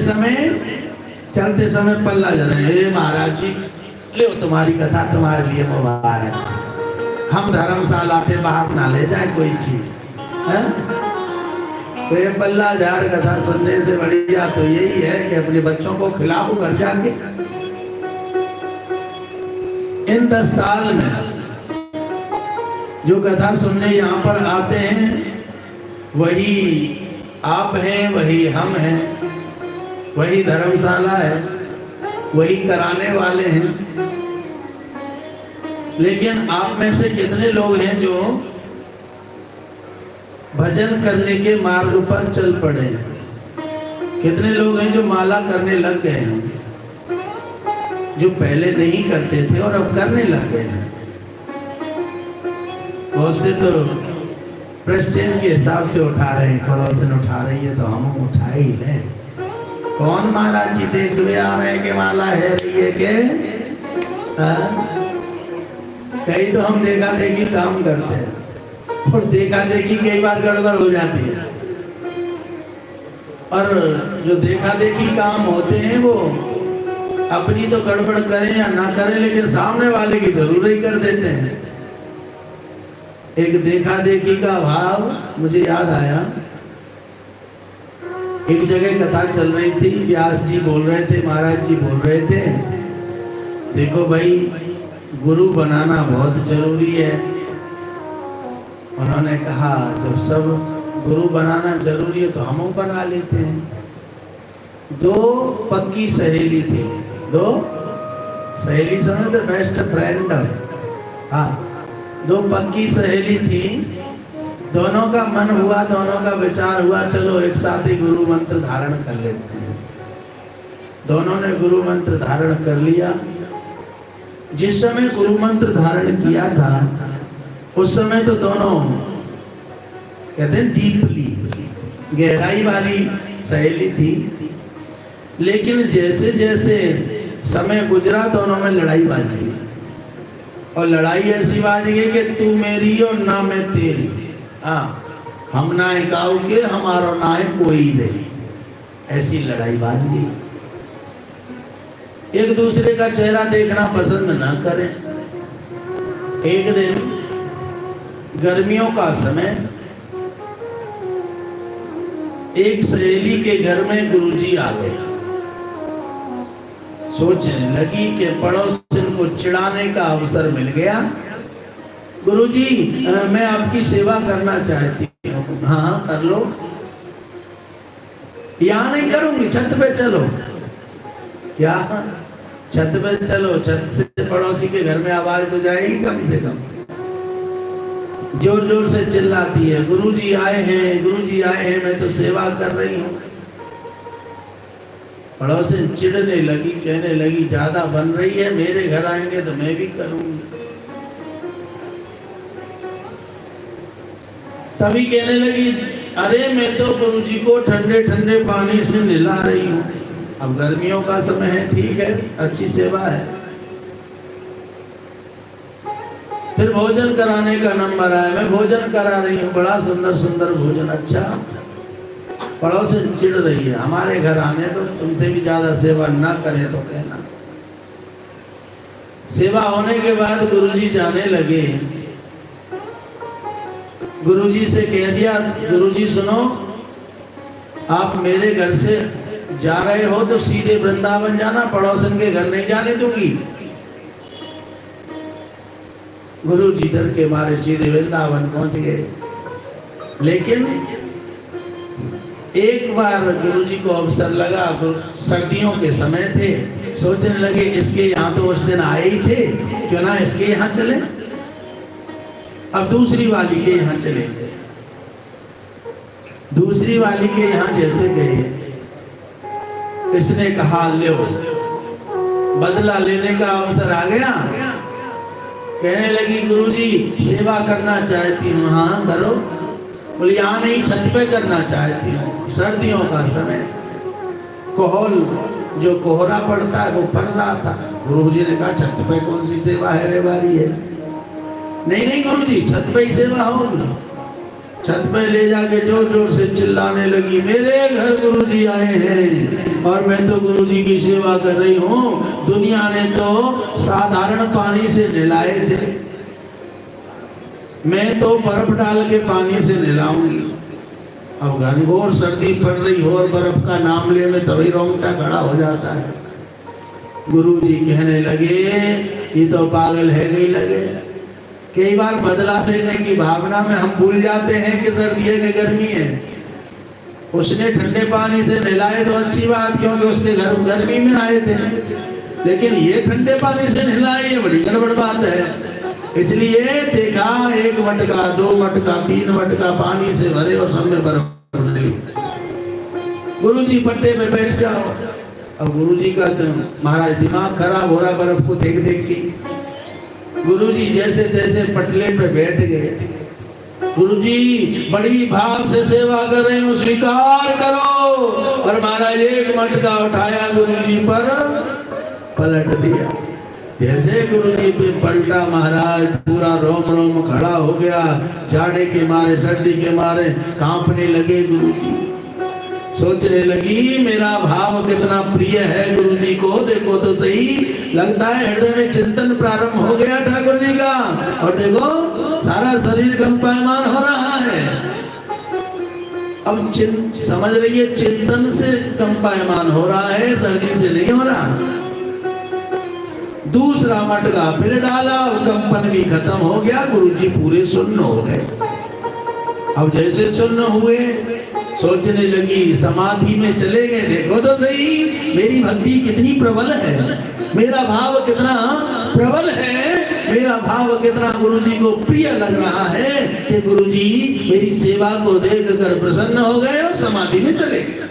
समय पल्ला जलाएंगे। महाराज जी ले तुम्हारी कथा तुम्हारे लिए मुबारक, हम धर्मशाला से बाहर ना ले जाए कोई चीज है? तो ये पल्ला झाड़ कथा सुनने से बढ़िया तो यही है कि अपने बच्चों को खिलाओ घर जाके। इन 10 साल में जो कथा सुनने यहाँ पर आते हैं, वही आप हैं, वही हम हैं, वही धर्मशाला है, वही कराने वाले हैं। लेकिन आप में से कितने लोग हैं जो भजन करने के मार्ग पर चल पड़े हैं? कितने लोग हैं जो माला करने लग गए हैं, जो पहले नहीं करते थे और अब करने लग गए हैं? बहुत से तो प्रेस्टेज के हिसाब से उठा रहे हैं, पड़ोसन उठा रही है तो हम उठा ही लें। कौन महाराज जी देख हुए आ रहे हैं कि माला है रही है के? कई तो हम देखा देखी काम करते हैं, और देखा देखी कई बार गड़बड़ हो जाती है। और जो देखा देखी काम होते हैं वो अपनी तो गड़बड़ करें या ना करें, लेकिन सामने वाले की जरूर ही कर देते हैं। एक देखा देखी का भाव मुझे याद आया। एक जगह कथा चल रही थी, व्यास जी बोल रहे थे, महाराज जी बोल रहे थे, देखो भाई गुरु बनाना बहुत जरूरी है। उन्होंने कहा जब सब गुरु बनाना जरूरी है तो हम बना लेते हैं। 2 पक्की सहेली थी, 2 सहेली समझते, बेस्ट फ्रेंड। हाँ, 2 पक्की सहेली थी, दोनों का मन हुआ, दोनों का विचार हुआ, चलो एक साथ ही गुरु मंत्र धारण कर लेते हैं। दोनों ने गुरु मंत्र धारण कर लिया। जिस समय गुरु मंत्र धारण किया था उस समय तो दोनों कहते हैं डीपली, गहराई वाली सहेली थी। लेकिन जैसे जैसे समय गुजरा दोनों में लड़ाई बाज गई, और लड़ाई ऐसी बाज गई कि तू मेरी और ना मैं तेरी। हाँ, हम ना है काऊ के, हमारा ना है कोई नहीं, ऐसी लड़ाई बाज गई। एक दूसरे का चेहरा देखना पसंद ना करें। एक दिन गर्मियों का समय, एक सहेली के घर में गुरुजी आ गए। सोचने लगी कि पड़ोसन को चिढ़ाने का अवसर मिल गया, गुरुजी मैं आपकी सेवा करना चाहती हूँ। हाँ हाँ कर लो। यहाँ नहीं करूंगी, छत पे चलो। क्या छत पे चलो? छत से पड़ोसी के घर में आवाज तो जाएगी कम से कम। जोर जोर से चिल्लाती है, गुरुजी आए हैं, गुरुजी आए हैं, मैं तो सेवा कर रही हूँ। पड़ोसी चिढ़ने लगी, कहने लगी ज्यादा बन रही है, मेरे घर आएंगे तो मैं भी करूंगी। तभी कहने लगी, अरे मैं तो गुरुजी को ठंडे ठंडे पानी से नहला रही हूँ। अब गर्मियों का समय है, ठीक है, अच्छी सेवा है। फिर भोजन कराने का नंबर आया, मैं भोजन करा रही हूँ, बड़ा सुंदर सुंदर भोजन। अच्छा, पड़ोसी चिढ़ रही है, हमारे घर आने तो तुमसे भी ज्यादा सेवा ना करे तो कहना। सेवा होने के बाद गुरुजी जाने लगे। गुरुजी से कह दिया, गुरुजी सुनो, आप मेरे घर से जा रहे हो तो सीधे वृंदावन जाना, पड़ोसन के घर नहीं जाने दूंगी। गुरुजी डर के मारे सीधे वृंदावन पहुंच गए। लेकिन एक बार गुरुजी को अवसर लगा, सर्दियों के समय थे, सोचने लगे इसके यहाँ तो उस दिन आए ही थे, क्यों ना इसके यहाँ चले। अब दूसरी वाली के यहाँ चले गए। दूसरी वाली के यहाँ जैसे गए, इसने कहा लो, बदला लेने का अवसर आ गया। कहने लगी, गुरुजी सेवा करना चाहती हूँ। हाँ करो। बोली यहाँ नहीं, छत पे करना चाहती हूँ। सर्दियों का समय, कोहल जो कोहरा पड़ता है वो पड़ रहा था। गुरुजी ने कहा, छत पे कौन सी सेवा है रे बारी है? नहीं नहीं गुरुजी, छत पे ही सेवा होगी। छत पे ले जाके जोर जोर से चिल्लाने लगी, मेरे घर गुरुजी आए हैं और मैं तो गुरुजी की सेवा कर रही हूँ। दुनिया ने तो साधारण पानी से नहलाए थे, मैं तो बर्फ डाल के पानी से नहलाऊंगी। अब घनघोर सर्दी पड़ रही हो और बर्फ का नाम ले में तभी रोंगटा खड़ा हो जाता है। गुरुजी कहने लगे, ये तो पागल है नहीं लगे। कई बार बदला लेने की भावना में हम भूल जाते हैं कि सर्दी है कि गर्मी है। उसने ठंडे पानी से नहलाए तो अच्छी बात, क्योंकि उसके घर गर्मी में आए थे, लेकिन ये ठंडे पानी से नहलाए, ये बड़ी गड़बड़ बात है। इसलिए देखा, एक मटका, 2 मटका, 3 मटका पानी से भरे और सब में बर्फ डाली। गुरुजी पट्टे पे बैठ जाओ। अब गुरुजी का तो महाराज दिमाग खराब हो रहा बर्फ को देख देख के। गुरुजी जैसे तैसे पटले पे बैठ गए। गुरुजी बड़ी भाव से सेवा कर रहे हूँ, स्वीकार करो। और महाराज एक मटका उठाया, गुरुजी पर पलट दिया। जैसे गुरुजी पे पलटा, महाराज पूरा रोम रोम खड़ा हो गया। जाड़े के मारे, सर्दी के मारे कांपने लगे गुरुजी। सोचने लगी, मेरा भाव कितना प्रिय है गुरुजी को, देखो तो सही। लगता है हृदय में चिंतन प्रारंभ हो गया ठाकुर जी का, और देखो सारा शरीर कंपायमान हो रहा है। अब समझ रही है, चिंतन से कंपायमान हो रहा है, सर्दी से नहीं हो रहा। दूसरा मटका फिर डाला, कंपन भी खत्म हो गया। गुरुजी पूरे सुन्न हो गए। अब जैसे सुन्न हुए, सोचने लगी, समाधि में चले गए। देखो तो सही, मेरी भक्ति कितनी प्रबल है, मेरा भाव कितना प्रबल है, मेरा भाव कितना गुरुजी को प्रिय लग रहा है कि गुरुजी मेरी सेवा को देखकर प्रसन्न हो गए और समाधि में चले गए।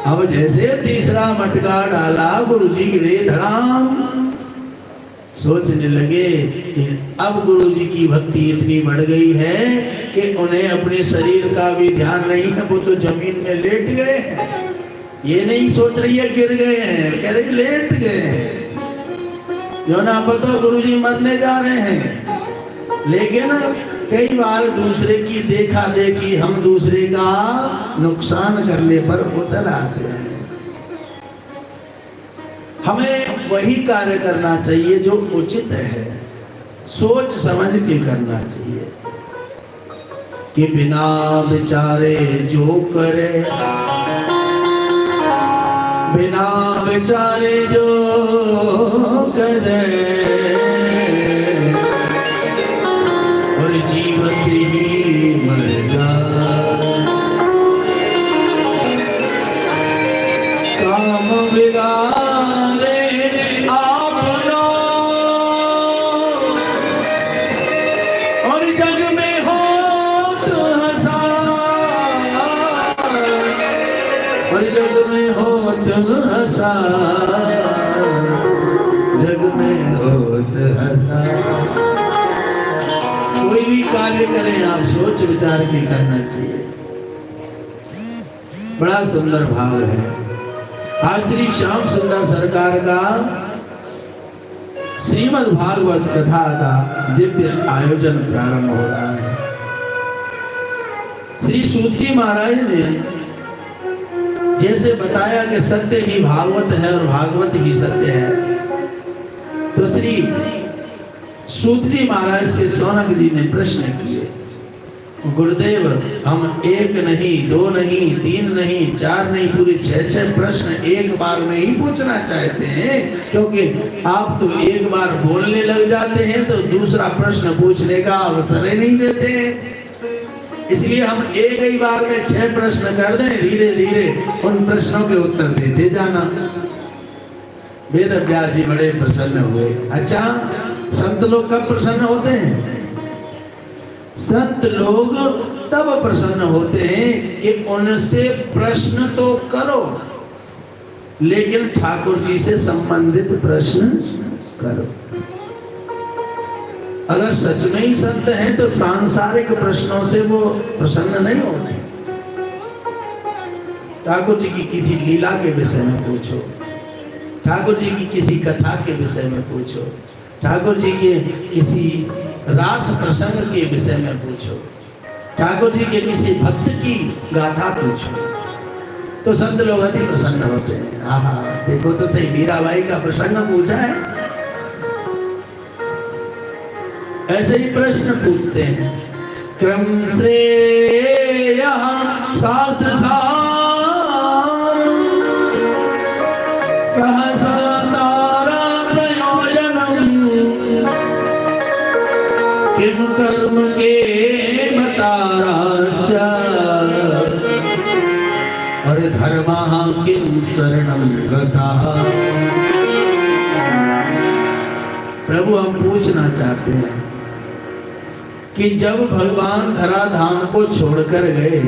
अब जैसे तीसरा मटका डाला, गुरुजी गिरे धड़ाम। सोचने लगे कि अब गुरुजी की भक्ति इतनी बढ़ गई है कि उन्हें अपने शरीर का भी ध्यान नहीं है, वो तो जमीन में लेट गए हैं। ये नहीं सोच रही है गिर गए हैं, कह रही लेट गए हैं। जो ना पता गुरुजी मरने जा रहे हैं। लेकिन कई बार दूसरे की देखा देखी हम दूसरे का नुकसान करने पर उतर आते हैं। हमें वही कार्य करना चाहिए जो उचित है, सोच समझ के करना चाहिए। कि बिना विचारे जो करे, बिना विचारे जो करे, काम बिगाड़े आपना, और जग में होत हंसार, और जग में होत हंसार, जग में होत हंसार। कोई भी कार्य करें आप सोच विचार के करना चाहिए। बड़ा सुंदर भाव है। आज श्री श्याम सुंदर सरकार का श्रीमद् भागवत कथा का दिव्य आयोजन प्रारंभ हो रहा है। श्री सूत जी महाराज ने जैसे बताया कि सत्य ही भागवत है और भागवत ही सत्य है, तो श्री सूत जी महाराज से शौनक जी ने प्रश्न किए, गुरुदेव हम एक नहीं, दो नहीं, तीन नहीं, चार नहीं, पूरे 6 प्रश्न एक बार में ही पूछना चाहते हैं, क्योंकि आप तो एक बार बोलने लग जाते हैं तो दूसरा प्रश्न पूछने का अवसर ही नहीं देते हैं। इसलिए हम एक ही बार में 6 प्रश्न कर दें, धीरे धीरे उन प्रश्नों के उत्तर देते जाना। वेद व्यास जी बड़े प्रसन्न हुए। अच्छा, संत लोग कब प्रसन्न होते हैं? संत लोग तब प्रसन्न होते हैं कि उनसे प्रश्न तो करो, लेकिन ठाकुर जी से संबंधित प्रश्न करो। अगर सच में ही संत हैं तो सांसारिक प्रश्नों से वो प्रसन्न नहीं होते। ठाकुर जी की किसी लीला के विषय में पूछो, ठाकुर जी की किसी कथा के विषय में पूछो, ठाकुर जी के किसी रास प्रसंग के विषय में पूछो, ठाकुर जी के किसी भक्त की गाथा पूछो, तो संत लोग अति प्रसन्न होते हैं। आहा, देखो तो सही, मीराबाई का प्रसंग पूछा है। ऐसे ही प्रश्न पूछते हैं। क्रम श्रेय शास्त्र सार, कह सतारा प्रयोजनम, किम कर्म के मताराश्च, और धर्मः किम शरणं गतः। प्रभु हम पूछना चाहते हैं कि जब भगवान धराधाम को छोड़कर गए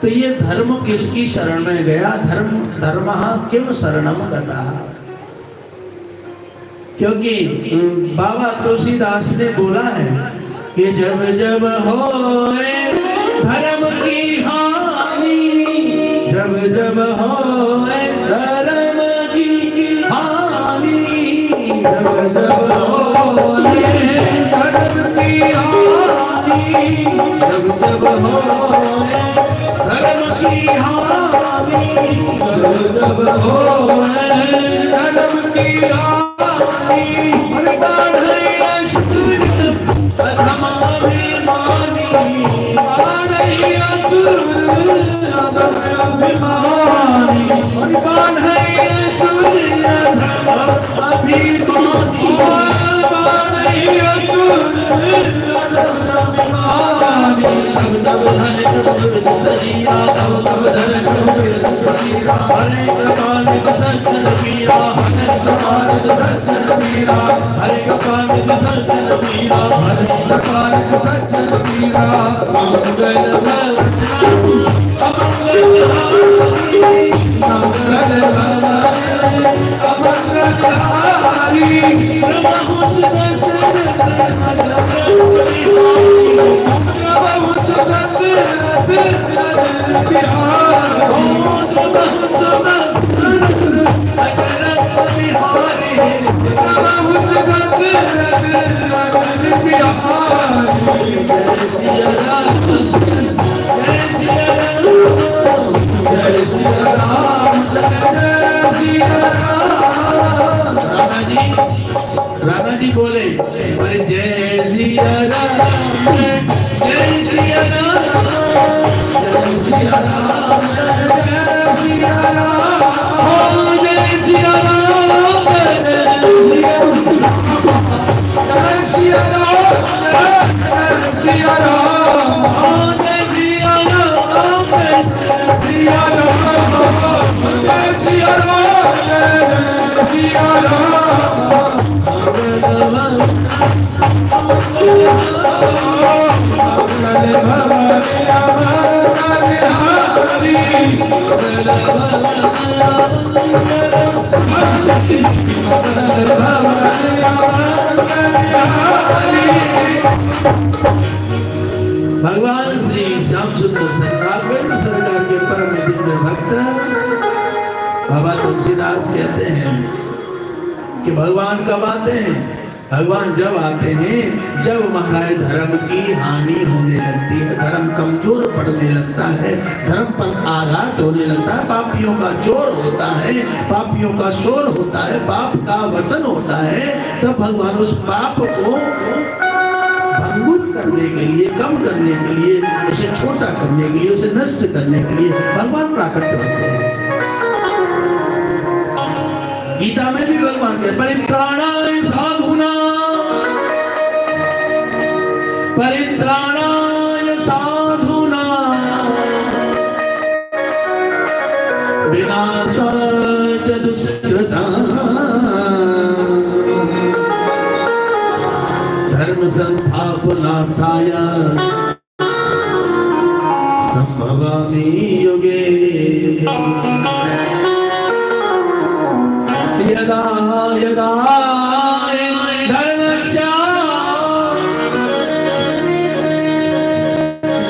तो ये धर्म किसकी शरण में गया? धर्मः किम शरणं गतः। क्योंकि बाबा तुलसीदास ने बोला है कि जब जब होए धर्म की हानि, जब जब होए धर्म की हानि, जब जब होए धर्म की हानि, जब जब होए धर्म की हानि, जब जब होए धर्म की हानि, राणा जी बोले, अरे जय सिया राम, जय सिया राम, जय सिया राम, जय सिया राम, हो जय सिया राम, जय सिया राम, जय सिया राम, हो जय सिया राम, जय सिया राम। सिया राम मंगल भवन अमर हरि भगवान श्री श्याम सुंदर राघवेंद्र सरकार के परम दिव्य भक्त बाबा तुलसीदास कहते हैं कि भगवान कब आते हैं? भगवान जब आते हैं जब महाराज धर्म की हानि होने लगती है, धर्म कमजोर पड़ने लगता है, धर्म पर आघात होने लगता है, पापियों का जोर होता है, पापियों का शोर होता है, पाप का वतन होता है, तब भगवान उस पाप को भंगुर करने के लिए, कम करने के लिए, उसे छोटा करने के लिए, उसे नष्ट करने के लिए भगवान प्राकट्य होते हैं। गीता में भी भगवान के परित्राणाय साधुना परित्राणाय साधुना विनाशाय च दुष्कृता धर्म संस्थापनार्थाय संभवामि युगे यदा यदा धर्मस्य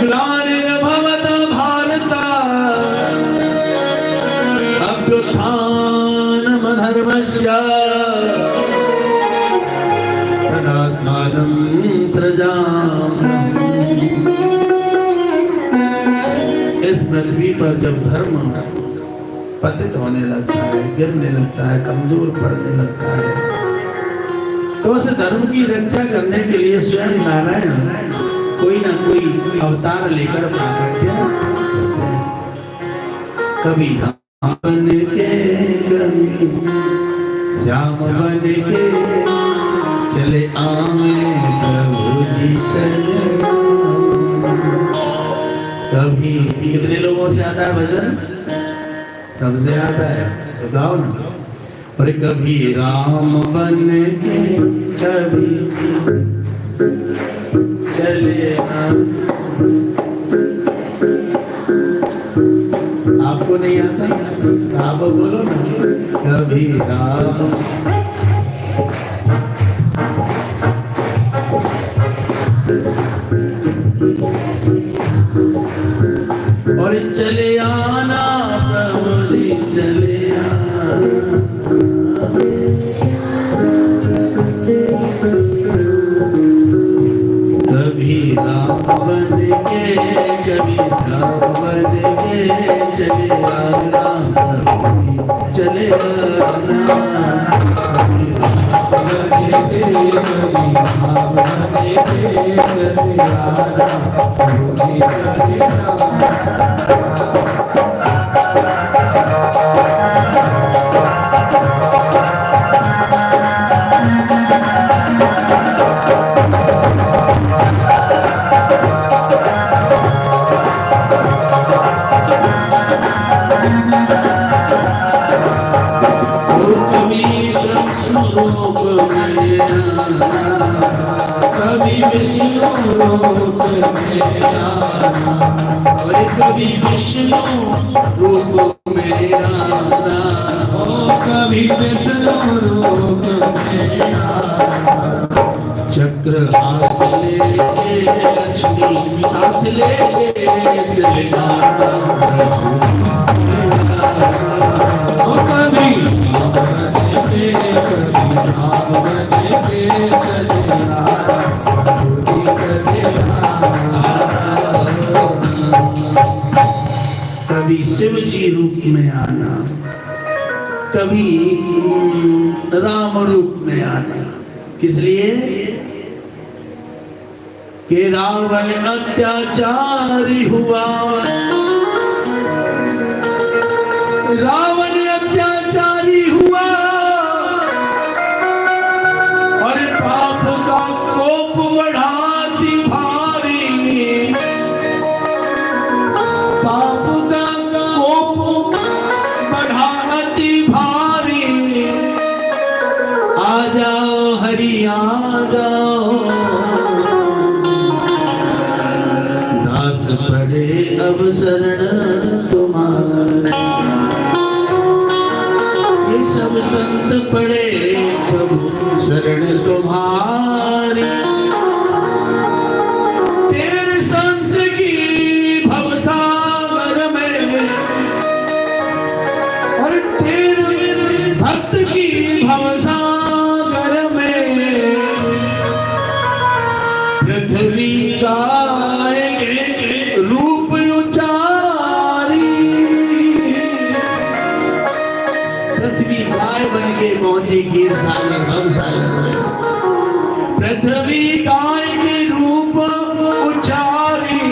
ग्लानिर्भवत भारत अभ्युत्थानमधर्मस्य तदात्मानं सृजामि। इस पृथ्वी पर जब धर्म पतित होने लगता है, गिरने लगता है, कमजोर पड़ने लगता है, तो उस धर्म की रक्षा करने के लिए स्वयं नारायण कोई ना कोई अवतार लेकर प्राकट्य होते हैं। कभी राम बन के, कभी श्याम बन के चले आवे प्रभु जी चले। कभी कितने लोगों से आता है भजन? सबसे आता है, तो गाओ ना। और कभी राम बन के कभी चले आपको नहीं आता? आप बोलो ना, कभी राम और चले आना प्रभु जी चले आना। कभी राम बन के कभी श्याम बन के चले आना प्रभु जी चले आना। कभी राम बन के कभी श्याम बन के चले आना प्रभु जी चले आना। कभी विष्णु रूप में आना, कभी विष्णु रूप में आना, कभी विष्णु रूप में आना। चक्र हाथ लेके लक्ष्मी साथ लेके चले आना। कभी कभी शिव जी रूप में आना, कभी राम रूप में आना। किस लिए? कि रावण अत्याचारी हुआ, रावण अत्याचारी हुआ और पाप का कोप बढ़ाती भारी, पाप का कोप बढ़ाती भारी। तुम्हारी। ये सब संत पड़े प्रभु शरण तुम्हारी। तेरे संत की भवसागर में और तेरे भक्त की भवसागर में पृथ्वी गाएंगे रूप उचारी। पृथ्वी गाय बन के पहुंची गिर सागर भवसागर में। पृथ्वी गाय के रूप उचारी।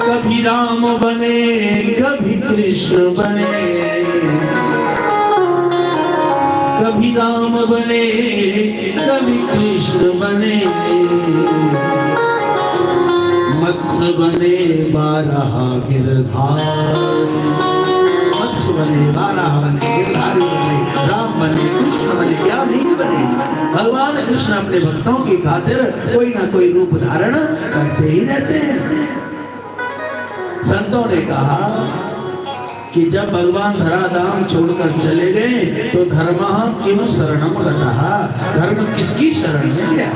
कभी राम बने कभी कृष्ण बने, कभी राम बने कभी कृष्ण बने। मत्स्य बने बारह गिरधारी। मत्स्य बने बारह बने गिरधारी बने, राम बने कृष्ण बने, क्या नहीं बने। भगवान कृष्ण अपने भक्तों की खातिर कोई ना कोई रूप धारण करते ही रहते हैं। संतों ने कहा कि जब भगवान धराधाम छोड़कर चले गए तो धर्म किम शरणम गतः, धर्म किसकी शरण में गया।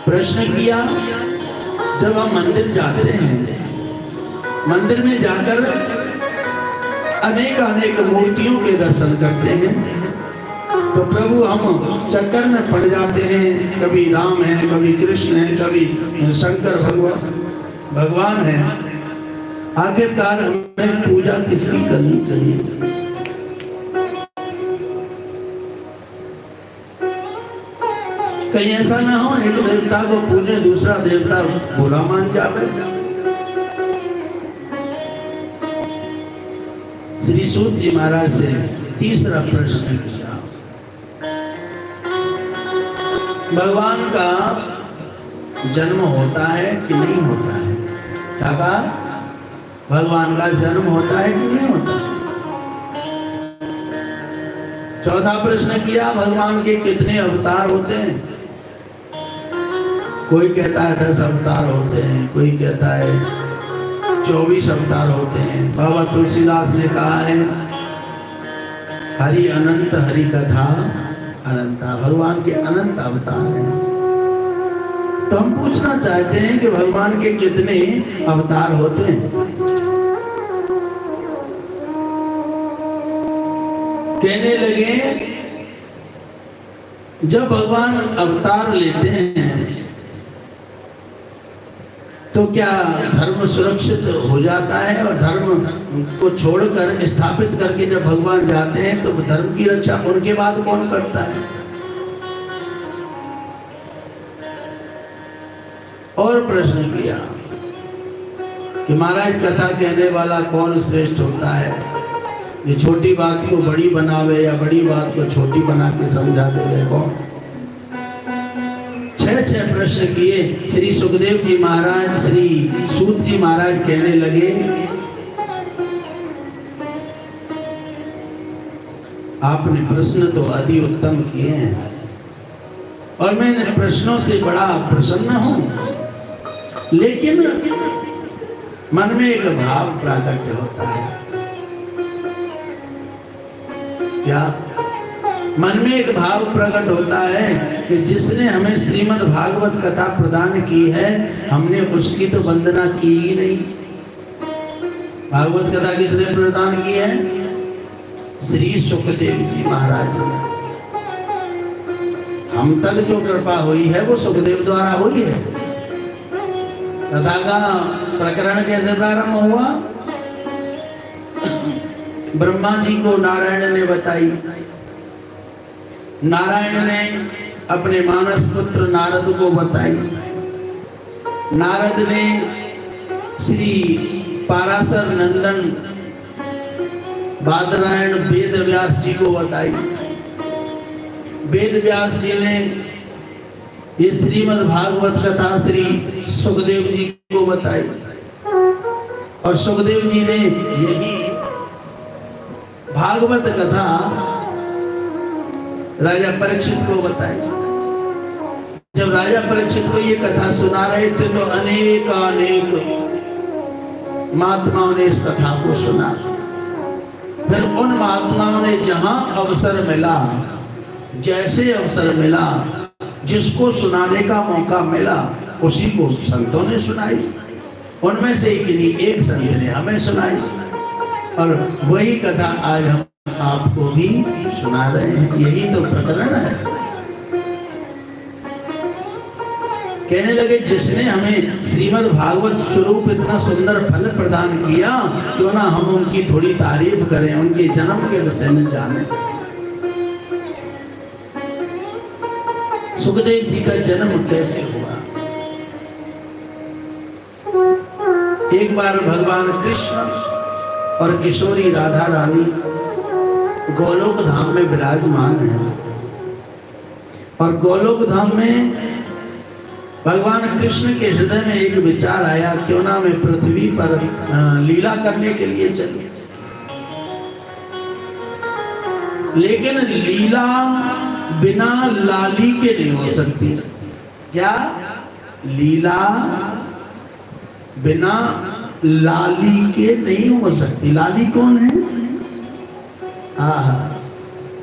प्रश्न किया, जब हम मंदिर जाते हैं, मंदिर में जाकर अनेक अनेक मूर्तियों के दर्शन करते हैं तो प्रभु हम चक्कर में पड़ जाते हैं। कभी राम है, कभी कृष्ण है, कभी शंकर भगवान है। आखिरकार हमें पूजा किसकी करनी चाहिए। कहीं ऐसा ना हो एक देवता को पूजे दूसरा देवता बुरा मान जावे। श्री सूत जी महाराज से तीसरा प्रश्न किया, भगवान का जन्म होता है कि नहीं होता है। क्या कहा, भगवान का जन्म होता है कि नहीं होता है। चौथा प्रश्न किया, भगवान के कितने अवतार होते हैं। कोई कहता है 10 अवतार होते हैं, कोई कहता है 24 अवतार होते हैं। बाबा तुलसीदास ने कहा है हरि अनंत हरि कथा अनंता, भगवान के अनंत अवतार हैं। तो हम पूछना चाहते हैं कि भगवान के कितने अवतार होते हैं। कहने लगे जब भगवान अवतार लेते हैं तो क्या धर्म सुरक्षित हो जाता है, और धर्म को छोड़कर स्थापित करके जब भगवान जाते हैं तो धर्म की रक्षा उनके बाद कौन करता है। और प्रश्न किया कि महाराज कथा कहने वाला कौन श्रेष्ठ होता है, ये छोटी बात को बड़ी बनावे या बड़ी बात को छोटी बना के समझा दे कौन। 6 प्रश्न किए। श्री सुखदेव जी महाराज, श्री सूत जी महाराज कहने लगे आपने प्रश्न तो अति उत्तम किए हैं और मैं इन प्रश्नों से बड़ा प्रसन्न हूं, लेकिन मन में एक भाव प्रकट होता है। क्या मन में एक भाव प्रकट होता है कि जिसने हमें श्रीमद् भागवत कथा प्रदान की है हमने उसकी तो वंदना की ही नहीं। भागवत कथा किसने प्रदान की है? श्री सुखदेव जी महाराज ने। हम तक जो कृपा हुई है वो सुखदेव द्वारा हुई है। कथा का प्रकरण कैसे प्रारंभ हुआ? ब्रह्मा जी को नारायण ने बताई। नारायण ने अपने मानस पुत्र नारद को बताई। नारद ने श्री पाराशर नंदन बादरायण वेद व्यास जी को बताई। वेद व्यास जी ने ये श्रीमद् भागवत कथा श्री सुखदेव जी को बताई और सुखदेव जी ने यही भागवत कथा राजा परीक्षित को बताई। जब राजा परीक्षित को ये कथा सुना रहे थे तो अनेक महात्माओं ने इस कथा को सुना। फिर उन महात्माओं ने जहां अवसर मिला, जैसे अवसर मिला, जिसको सुनाने का मौका मिला, उसी को संतों ने सुनाई। उनमें से एक संत ने हमें सुनाई और वही कथा आज हम आपको भी सुना रहे हैं। यही तो प्रकरण है। कहने लगे जिसने हमें श्रीमद् भागवत स्वरूप इतना सुंदर फल प्रदान किया, क्यों ना हम उनकी थोड़ी तारीफ करें, उनके जन्म के विषय में जाने। सुखदेव जी का जन्म कैसे हुआ? एक बार भगवान कृष्ण और किशोरी राधा रानी गोलोक धाम में विराजमान हैं और गोलोक धाम में भगवान कृष्ण के हृदय में एक विचार आया, क्यों ना मैं पृथ्वी पर लीला करने के लिए चलूं। लेकिन लीला बिना लाली के नहीं हो सकती। क्या? लीला बिना लाली के नहीं हो सकती। लाली कौन है?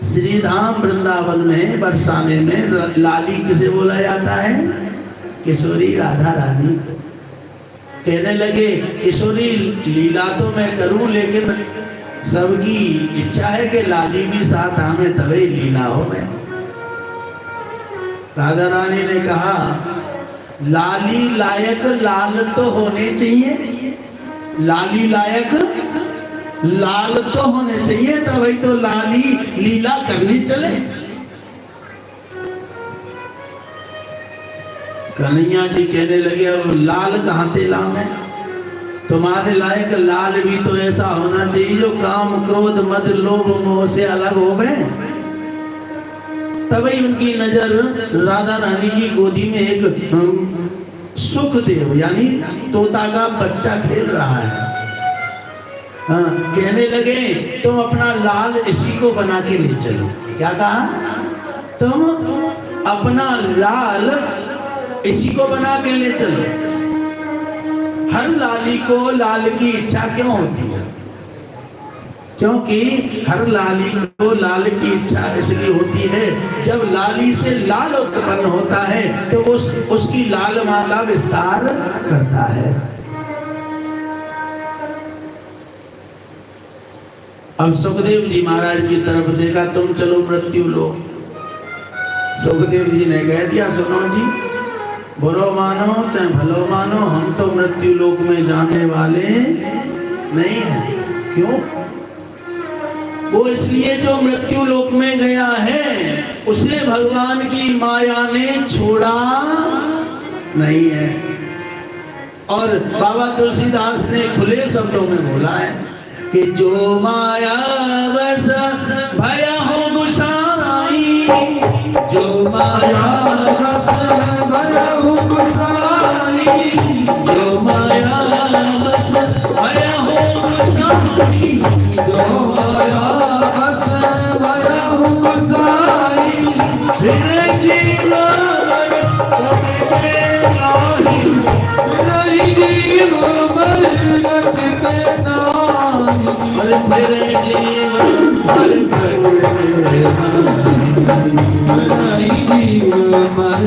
श्री धाम वृंदावन में बरसाने में लाली किसे बोला जाता है? किशोरी राधा रानी। कहने लगे किशोरी लीला तो मैं करूं, लेकिन सबकी इच्छा है कि लाली भी साथ आवे तभी लीला हो। मैं राधा रानी ने कहा लाली लायक लाल तो होने चाहिए, लाली लायक लाल तो होने चाहिए, तभी तो लाली लीला करनी चले। कन्हैया जी कहने लगे अब लाल कहाँ ते लाऊं? तुम्हारे लायक लाल भी तो ऐसा होना चाहिए जो काम क्रोध मद लोभ मोह से अलग हो गए। तभी उनकी नजर राधा रानी की गोदी में एक सुखदेव यानी तोता का बच्चा खेल रहा है। कहने लगे तुम अपना लाल इसी को बना के ले चलो। क्या कहा? तुम अपना लाल इसी को बना के ले चलो। हर लाली को लाल की इच्छा क्यों होती है? क्योंकि हर लाली को लाल की इच्छा इसलिए होती है, जब लाली से लाल उत्पन्न होता है तो उसकी लाल मां का विस्तार करता है। अब सुखदेव जी महाराज की तरफ देखा, तुम चलो मृत्यु लो। सुखदेव जी ने कह दिया सुनो जी, बुरो मानो चाहे भलो मानो, हम तो मृत्यु लोक में जाने वाले नहीं हैं। क्यों? वो इसलिए जो मृत्यु लोक में गया है उसे भगवान की माया ने छोड़ा नहीं है। और बाबा तुलसीदास ने खुले शब्दों में बोला है कि जो माया बस भया हो गुसाई, जो माया बस भया हो गुसाई, जो माया बस भया हो गुसाई, जो माया बस भया हो गुसाई, फिर जीवन नहीं, जीवन मर गते नाही, फिर जीवन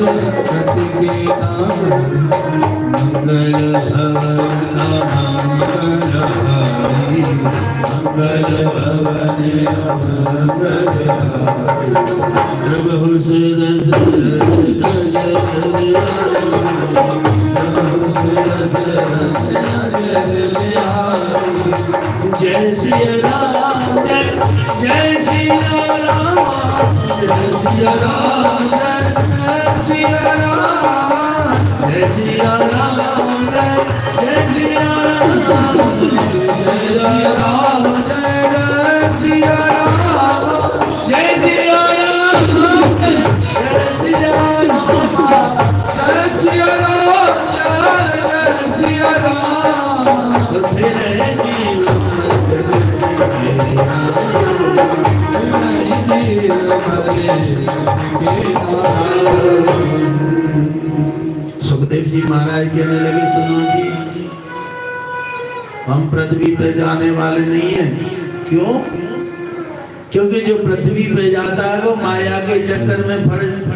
जय श्री राम, जय श्री राम, जय श्री राम, जय श्री राम, जय श्री राम, जय श्री राम, जय श्री राम, जय श्री राम, जय श्री राम, जय श्री राम, जय श्री राम, जय श्री राम, फिर जीवन विष्णु जी हम पृथ्वी पे जाने वाले नहीं हैं। क्यों? क्योंकि जो पृथ्वी पे जाता है वो माया के चक्कर में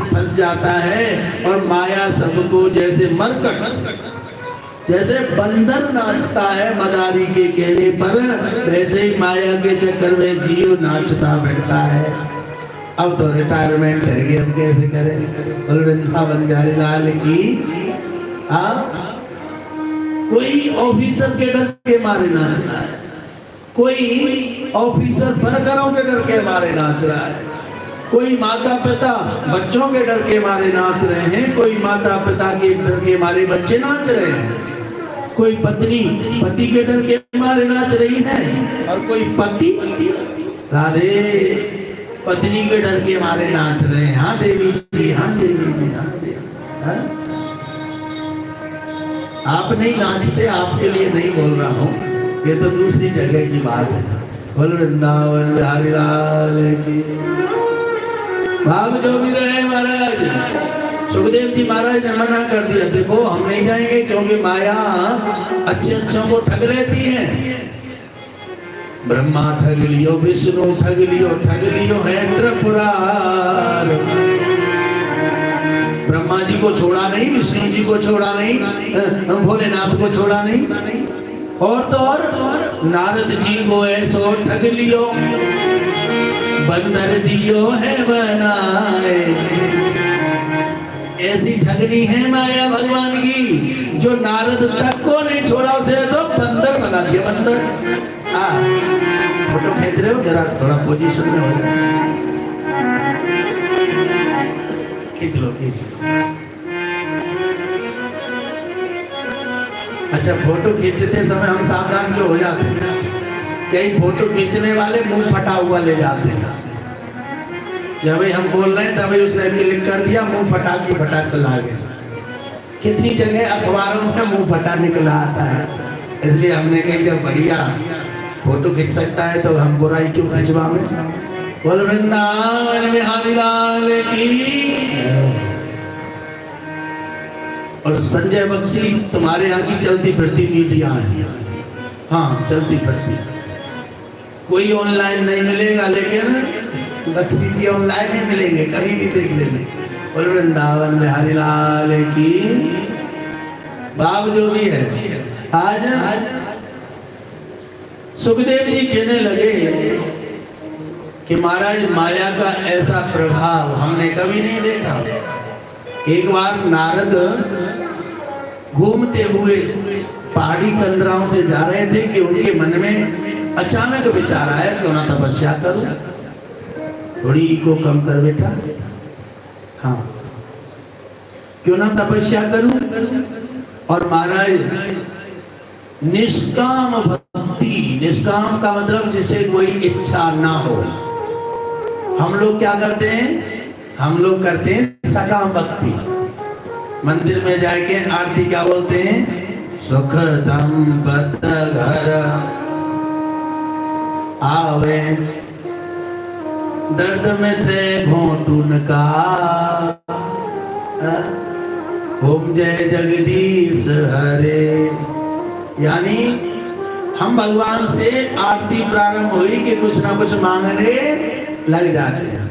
फंस जाता है और माया सबको जैसे मरकट, जैसे बंदर नाचता है मदारी के कहने पर, वैसे ही माया के चक्कर में जीव नाचता बैठता है। अब तो रिटायरमेंट है कि अब कैसे करें। वृंदावन बिहारी लाल की कोई ऑफिसर के डर के मारे नाच रहा है, कोई ऑफिसर बनकरों के डर के मारे नाच रहा है, कोई माता पिता बच्चों के डर के मारे नाच रहे हैं, कोई माता पिता के डर के मारे बच्चे नाच रहे हैं, कोई पत्नी पति के डर के मारे नाच रही है, और कोई पति राधे पत्नी के डर के मारे नाच रहे हैं। हाँ देवी जी, हाँ देवी जी, हाँ देवी। हाँ? आप नहीं नाचते, आपके लिए नहीं बोल रहा हूँ, ये तो दूसरी जगह की बात है। बोल वृंदावन बिहारी लाल की। भाव जो भी रहे महाराज, सुखदेव जी महाराज ने मना कर दिया, देखो हम नहीं जाएंगे क्योंकि माया अच्छे अच्छों को ठग लेती है। ब्रह्मा ठग लियो, विष्णु ठग लियो है त्रिपुरार। ब्रह्मा जी को छोड़ा नहीं, विष्णु जी को छोड़ा नहीं, भोलेनाथ को छोड़ा नहीं, और तो और नारद जी को ऐसो ठग लियो, बंदर दियो है बनाए। ऐसी ठगनी है माया भगवान की, जो नारद तक को नहीं छोड़ा, उसे तो बंदर बना दिया, बंदर। फोटो खींच रहे हो, जरा थोड़ा पोजीशन में हो जाए, खींच लो खींच लो। अच्छा, फोटो खींचते समय हम सावधान क्यों हो जाते हैं? कई फोटो खींचने वाले मुंह फटा हुआ ले जाते हैं। जब हम बोल रहे हैं तभी उसने क्लिक कर दिया, मुंह फटा की फटा चला गया। कितनी जगह अखबारों में मुंह फटा निकला आता है। इसलिए हमने कही जब बढ़िया फोटो खींच सकता है तो हम बुराई क्यों खिंचवाएं। बोल वृंदावन बिहारी लाल की। और संजय बख्शी तुम्हारे यहाँ की चलती फिरती मीडिया है। हाँ, चलती फिरती, कोई ऑनलाइन नहीं मिलेगा, लेकिन बख्शी जी ऑनलाइन ही मिलेंगे, कभी भी देख लेंगे। बोल वृंदावन बिहारी लाल की। बाप जो भी है, आज सुखदेव जी कहने लगे कि महाराज माया का ऐसा प्रभाव हमने कभी नहीं देखा। एक बार नारद घूमते हुए पहाड़ी कंदराओं से जा रहे थे कि उनके मन में अचानक विचार आया क्यों ना तपस्या करूं, थोड़ी ईगो कम कर बेटा, हाँ क्यों ना तपस्या करूं। और महाराज निष्काम भक्ति, निष्काम का मतलब जिसे कोई इच्छा ना हो। हम लोग क्या करते हैं? हम लोग करते हैं सकाम भक्ति। मंदिर में जाके आरती क्या बोलते हैं? सुख संपत घर आवे, दर्द में थे घोटुन का, ओम जय जगदीश हरे। यानी हम भगवान से आरती प्रारंभ हुई कि कुछ ना कुछ मांगने लग जाते हैं।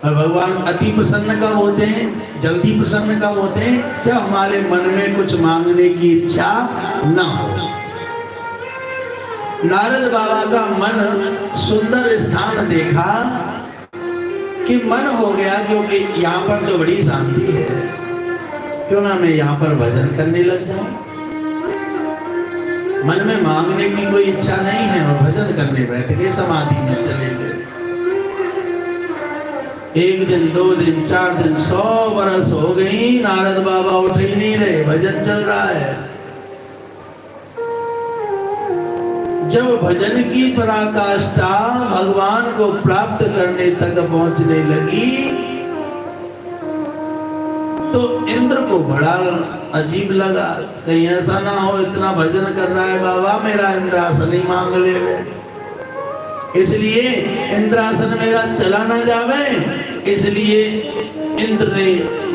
और भगवान अति प्रसन्न कब होते हैं? जल्दी प्रसन्न कब होते हैं? जब हमारे मन में कुछ मांगने की इच्छा ना हो। नारद बाबा का मन सुंदर स्थान देखा कि मन हो गया, क्योंकि यहाँ पर तो बड़ी शांति है, क्यों ना मैं यहाँ पर भजन करने लग जाऊं। मन में मांगने की कोई इच्छा नहीं है और भजन करने बैठ के समाधि में चले गए। एक दिन, 2 दिन, 4 दिन, 100 बरस हो गई, नारद बाबा उठ ही नहीं रहे, भजन चल रहा है। जब भजन की पराकाष्ठा भगवान को प्राप्त करने तक पहुंचने लगी तो इंद्र को बड़ा अजीब लगा। कहीं ऐसा ना हो इतना भजन कर रहा है बाबा, मेरा इंद्रासन ही मांग ले। इसलिए इंद्रासन मेरा चला ना जावे, इसलिए इंद्र ने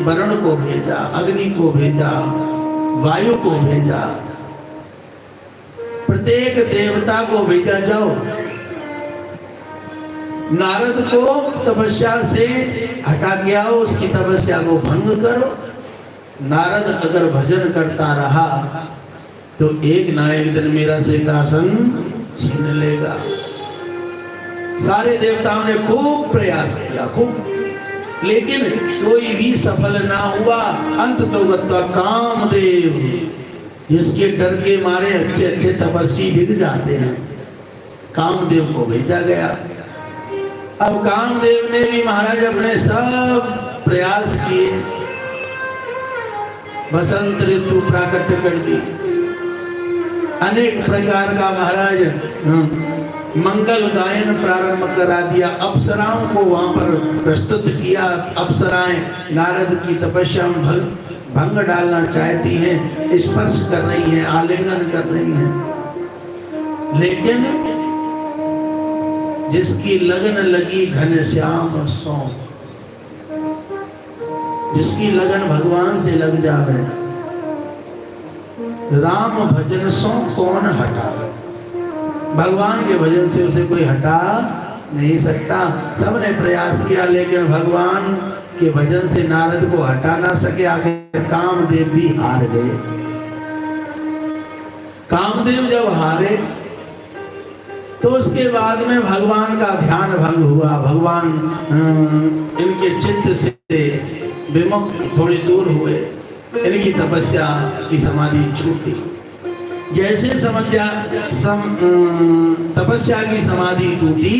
वरुण को भेजा, अग्नि को भेजा, वायु को भेजा, प्रत्येक देवता को भेजा, जाओ नारद को तपस्या से हटा के आओ, उसकी तपस्या को भंग करो। नारद अगर भजन करता रहा तो एक ना एक दिन मेरा सिंहासन छीन लेगा। सारे देवताओं ने खूब प्रयास किया, खूब, लेकिन कोई भी सफल ना हुआ। अंत तो गत्वा कामदेव, जिसके डर के मारे अच्छे अच्छे तपस्वी गिर जाते हैं, कामदेव को भेजा गया। अब कामदेव ने भी महाराज अपने सब प्रयास किए, बसंत ऋतु प्राकट्य कर दी, अनेक प्रकार का महाराज मंगल गायन प्रारंभ करा दिया, अप्सराओं को वहां पर प्रस्तुत किया। अप्सराएं नारद की तपस्या में भंग डालना चाहती हैं, स्पर्श कर रही हैं, आलिंगन कर रही हैं, लेकिन जिसकी लगन लगी घनश्याम सौ, जिसकी लगन भगवान से लग जावे, राम भजन सो कौन हटावे। भगवान के भजन से उसे कोई हटा नहीं सकता। सबने प्रयास किया लेकिन भगवान के भजन से नारद को हटा ना सके। आखिर कामदेव भी हार गए। कामदेव जब हारे तो उसके बाद में भगवान का ध्यान भंग हुआ। भगवान इनके चित्त से विमुख थोड़ी दूर हुए, इनकी तपस्या की समाधि छूटी। जैसे तपस्या की समाधि टूटी,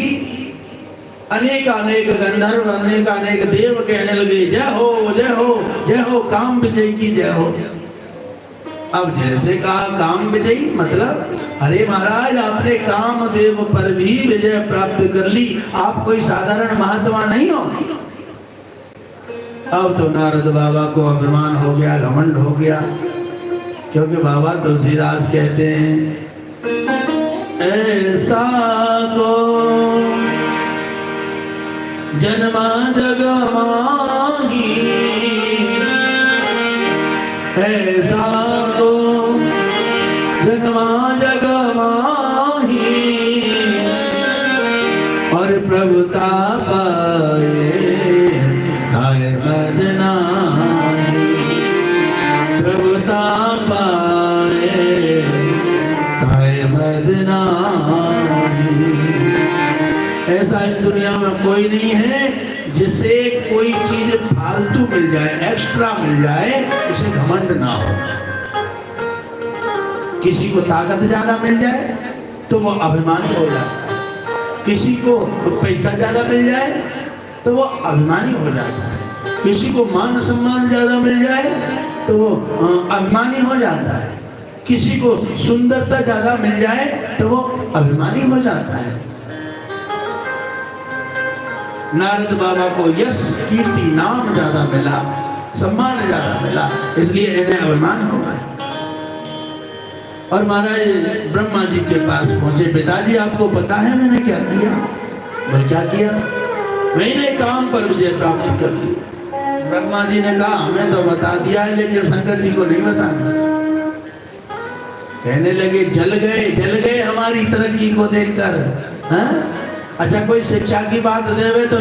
अनेक अनेक गंधर्व, अनेक अनेक देव कहने लगे जय हो जय हो जय हो, काम विजय की जय हो। अब जैसे कहा काम विजयी मतलब, अरे महाराज आपने कामदेव पर भी विजय प्राप्त कर ली, आप कोई साधारण महात्मा नहीं हो। अब तो नारद बाबा को अभिमान हो गया, घमंड हो गया, क्योंकि बाबा तुलसीदास कहते हैं ऐसा को जन्मा जग माही, ऐसा को जन्मा जग माही, और प्रभुता पाए हाय मदनाई, प्रभुता पाए हाय मदनाई। ऐसा इस दुनिया में कोई नहीं है जिसे कोई चीज फालतू मिल जाए, एक्स्ट्रा मिल जाए, उसे घमंड ना हो। किसी को ताकत ज्यादा मिल जाए तो वो अभिमानी हो जाता है, किसी को पैसा ज्यादा मिल जाए तो वो अभिमानी हो जाता है, किसी को मान सम्मान ज्यादा मिल जाए तो वो अभिमानी हो जाता है, किसी को सुंदरता ज्यादा मिल जाए तो वो अभिमानी हो जाता है। नारद बाबा को यश कीर्ति नाम ज्यादा मिला, सम्मान ज्यादा मिला, इसलिए इन्हें अभिमान हो गया। और महाराज ब्रह्मा जी के पास पहुंचे, पिताजी आपको पता है मैंने क्या किया? बोल क्या किया? मैंने काम पर विजय प्राप्त कर ली। ब्रह्मा जी ने कहा हमें तो बता दिया है लेकिन शंकर जी को नहीं बताना। कहने लगे जल गए हमारी तरक्की को देखकर। हाँ? अच्छा कोई शिक्षा की बात देवे तो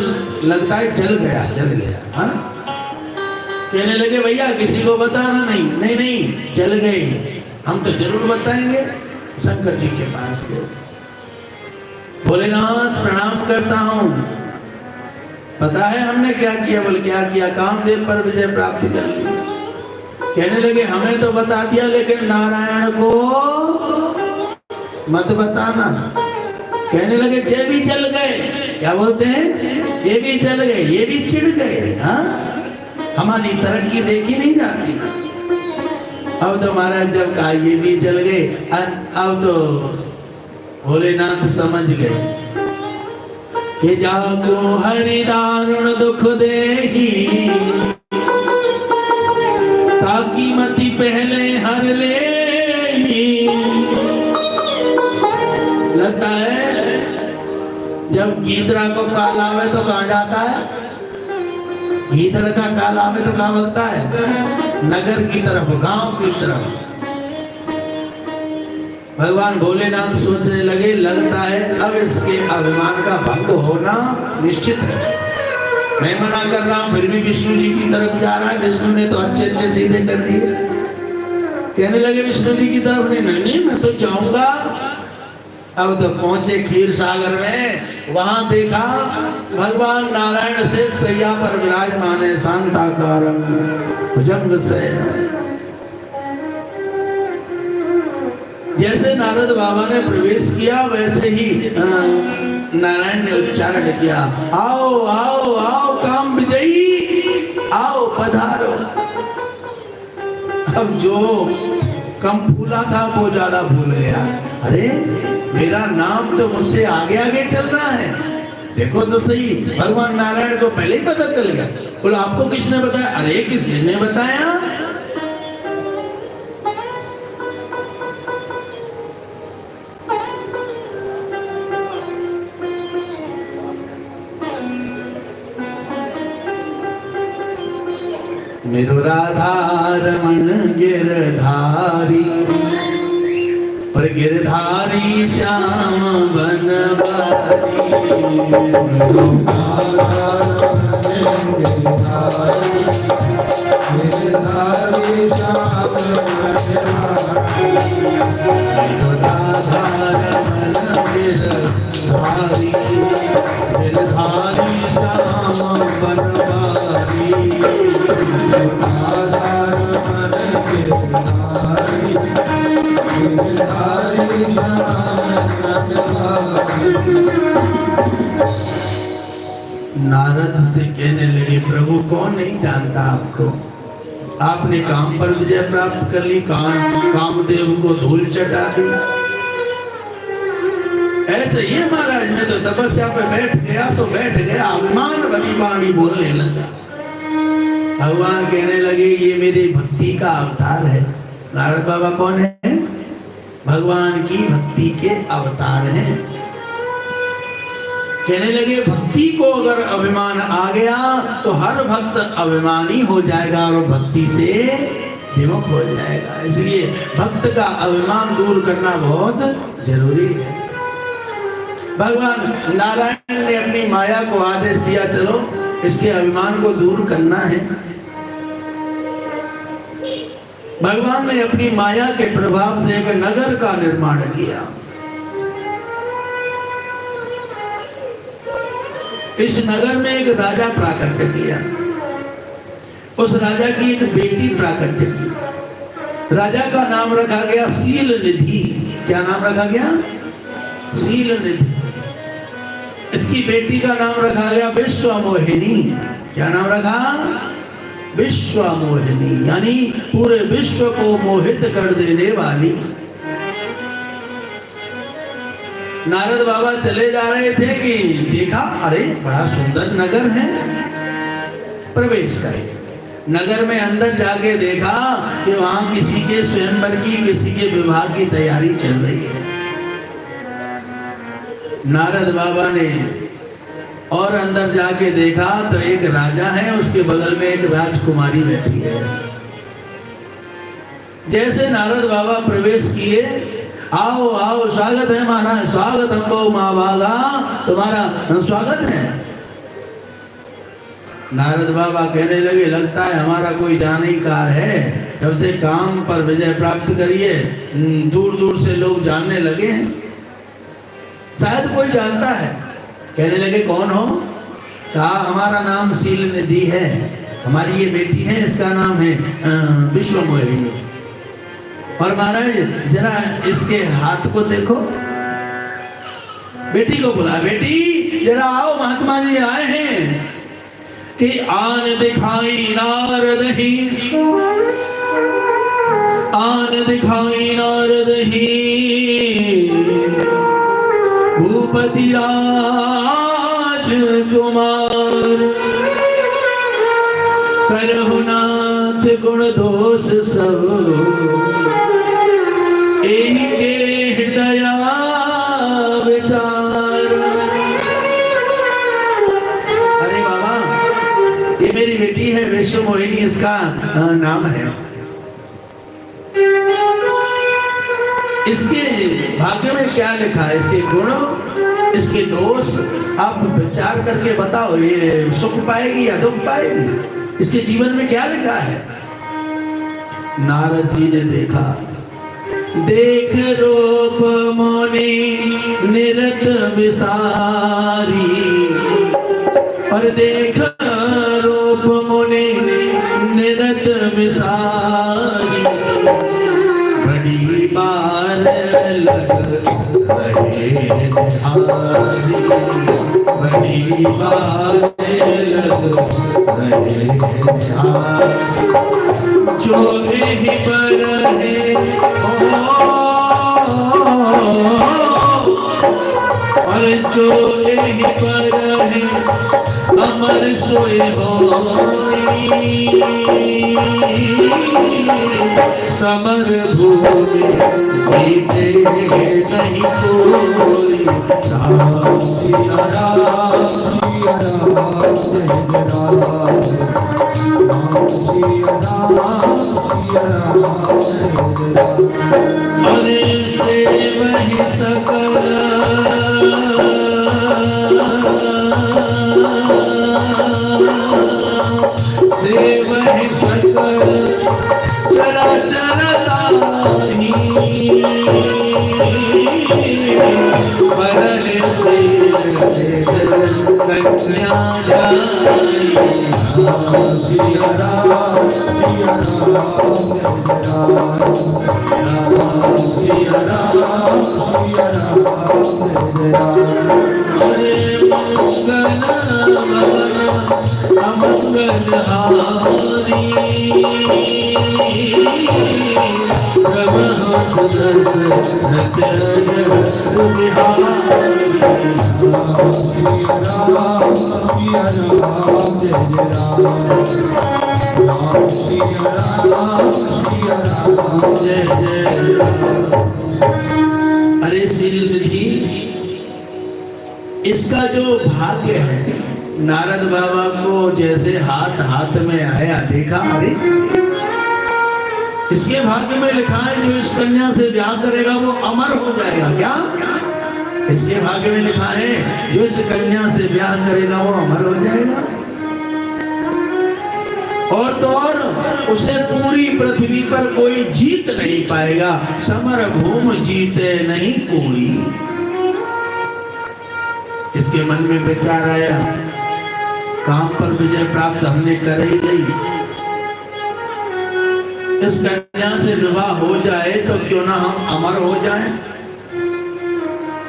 लगता है जल गया। हाँ? कहने लगे भैया किसी को बताना नहीं। नहीं जल गए, हम तो जरूर बताएंगे। शंकर जी के पास गए, भोलेनाथ प्रणाम करता हूं, पता है हमने क्या किया? बोल क्या किया? कामदेव पर विजय प्राप्त कर ली। कहने लगे हमें तो बता दिया लेकिन नारायण को मत बताना। कहने लगे ये भी चल गए, क्या बोलते हैं, ये भी चल गए, ये भी चिढ़ गए। हाँ, हमारी तरक्की देखी नहीं जाती। अब तो महाराज जब कहा ये भी चल गए, अब तो भोलेनाथ समझ गए कि जाको हरि दारुण दुख देही, ताकि मति पहले हर ले। लगता है जब गीदड़ा को काल आवे तो कहाँ जाता है? गीदड़ का काला में तो कहाँ लगता है? नगर की तरफ, गांव की तरफ। भगवान भोलेनाथ सोचने लगे, लगता है अब इसके अभिमान का भंग होना निश्चित है। मैं मना कर रहा हूं, फिर भी विष्णु जी की तरफ जा रहा है। विष्णु ने तो अच्छे अच्छे सीधे कर दिए। कहने लगे विष्णु जी की तरफ, नहीं मैं तो जाऊंगा। अब तो पहुंचे क्षीर सागर में, वहां देखा भगवान नारायण से सैया पर विराजमान है, शांताकारं भुजंग शयनं। जैसे नारद बाबा ने प्रवेश किया वैसे ही नारायण ने उच्चारण किया, आओ आओ आओ काम विजयी, आओ पधारो। अब जो कम फूला था वो ज्यादा फूल गया। अरे मेरा नाम तो मुझसे आगे आगे चल रहा है, देखो तो सही। भगवान नारायण को पहले ही पता चल गया। बोला आपको किसने बताया? अरे किसी ने बताया। मेरो राधा रमण गिरधारी, और गिरधारी श्याम बनवारी। मेरो राधा रमण गिरधारी, गिरधारी श्याम बनवारी। मेरो राधा रमण गिरधारी, गिरधारी श्याम बनवारी। नारद से कहने लगे, प्रभु कौन नहीं जानता आपको? आपने काम पर विजय प्राप्त कर ली, कामदेव को धूल चटा दी। ऐसे ये महाराज में तो तपस्या पे बैठ गया सो बैठ गया, अभिमान भरी वाणी बोलने लगा। भगवान कहने लगे ये मेरी भक्ति का अवतार है। नारद बाबा कौन है? भगवान की भक्ति के अवतार हैं। कहने लगे भक्ति को अगर अभिमान आ गया तो हर भक्त अभिमानी हो जाएगा और भक्ति से विमुख हो जाएगा। इसलिए भक्त का अभिमान दूर करना बहुत जरूरी है। भगवान नारायण ने अपनी माया को आदेश दिया, चलो इसके अभिमान को दूर करना है। भगवान ने अपनी माया के प्रभाव से एक नगर का निर्माण किया। इस नगर में एक राजा प्राकट्य किया। उस राजा की एक बेटी प्राकट्य की। राजा का नाम रखा गया शील निधि। क्या नाम रखा गया? शील निधि। इसकी बेटी का नाम रखा गया विश्वमोहिनी। क्या नाम रखा? विश्वमोहिनी, यानी पूरे विश्व को मोहित कर देने वाली। नारद बाबा चले जा रहे थे कि देखा, अरे बड़ा सुंदर नगर है। प्रवेश करे नगर में, अंदर जाके देखा कि वहां किसी के स्वयंवर की, किसी के विवाह की तैयारी चल रही है। नारद बाबा ने और अंदर जाके देखा तो एक राजा है, उसके बगल में एक राजकुमारी बैठी है। जैसे नारद बाबा प्रवेश किए, आओ आओ स्वागत है महाराज, स्वागत हमको माँ भागा, तुम्हारा स्वागत है। नारद बाबा कहने लगे, लगता है हमारा कोई जानकार है। जब से काम पर विजय प्राप्त करिए दूर दूर से लोग जानने लगे हैं, शायद कोई जानता है। कहने लगे कौन हो? कहा हमारा नाम शील निधि है, हमारी ये बेटी है, इसका नाम है विश्वमोहिनी। और महाराज जरा इसके हाथ को देखो। बेटी को बुला, बेटी जरा आओ, महात्मा जी आए हैं। कि आन दिखाई नारद ही, आन दिखाई नारद ही, भूपति राज कुमार, करहु नाथ गुण दोष सब, एहि के हृदय विचार। अरे बाबा, ये मेरी बेटी मोहिनी इसका नाम है। इसके भाग्य में क्या लिखा है, इसके गुण, इसके दोष आप विचार करके बताओ, ये सुख पाएगी या दुख पाएगी? इसके जीवन में क्या लिखा है? नारद जी ने देखा, देख रूप मुनि निरत विसारी, और देख रूप मुनि निरत विसारी, बड़ी बार लग रहे निहारी, बड़ी बार लग रहे निहारी, जो ही पर है और जो ही पर है अमर सोए होई, समर भूमि जीते नहीं कोई, राम सिया राम सिया राम जय राम, राम सिया राम सिया राम जय राम। अरे से वही सकल से वही सकल चराचर ताहि, बरहे से कन्या जाई, राम सिया राम सिया राम जय राम, राम सिया राम सिया राम जय राम। अरे मंगल भवन अमंगल हारी, ब्रह्म सदस हृदय बिहारी, राम सिया राम सिया राम जय राम, राम सिया राम सिया राम जय जय राम। अरे श्री जी, इसका जो भाग्य है, नारद बाबा को जैसे हाथ हाथ में आया, देखा अरे इसके भाग्य में लिखा है जो इस कन्या से ब्याह करेगा वो अमर हो जाएगा। क्या इसके भाग्य में लिखा है जो इस कन्या से ब्याह करेगा वो अमर हो जाएगा, और तो और उसे पूरी पृथ्वी पर कोई जीत नहीं पाएगा, समर भूम जीते नहीं कोई। इसके मन में विचार आया, काम पर विजय प्राप्त हमने कर ही ली, इस कन्या से विवाह हो जाए तो क्यों ना हम अमर हो जाएं,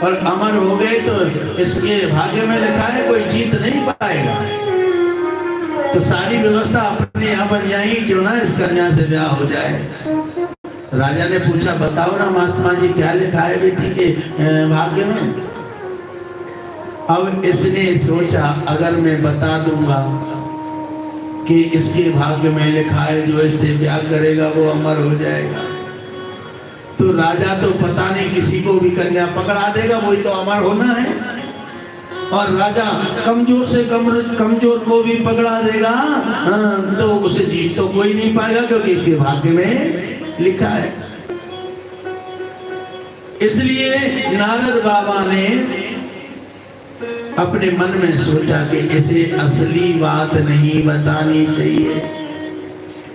और अमर हो गए तो इसके भाग्य में लिखा है कोई जीत नहीं पाएगा, तो सारी व्यवस्था अपने यहाँ बन जाएगी, क्यों ना इस कन्या से ब्याह हो जाए। राजा ने पूछा, बताओ ना महात्मा जी क्या लिखा है बेटी के भाग्य में? अब इसने सोचा, अगर मैं बता दूंगा कि इसके भाग्य में लिखा है जो इससे ब्याह करेगा वो अमर हो जाएगा, तो राजा तो पता नहीं किसी को भी कन्या पकड़ा देगा, वही तो अमर होना है, और राजा कमजोर से कमजोर को भी पकड़ा देगा, तो उसे जीत तो कोई नहीं पाएगा, क्योंकि इसके भाग्य में लिखा है। इसलिए नारद बाबा ने अपने मन में सोचा कि इसे असली बात नहीं बतानी चाहिए,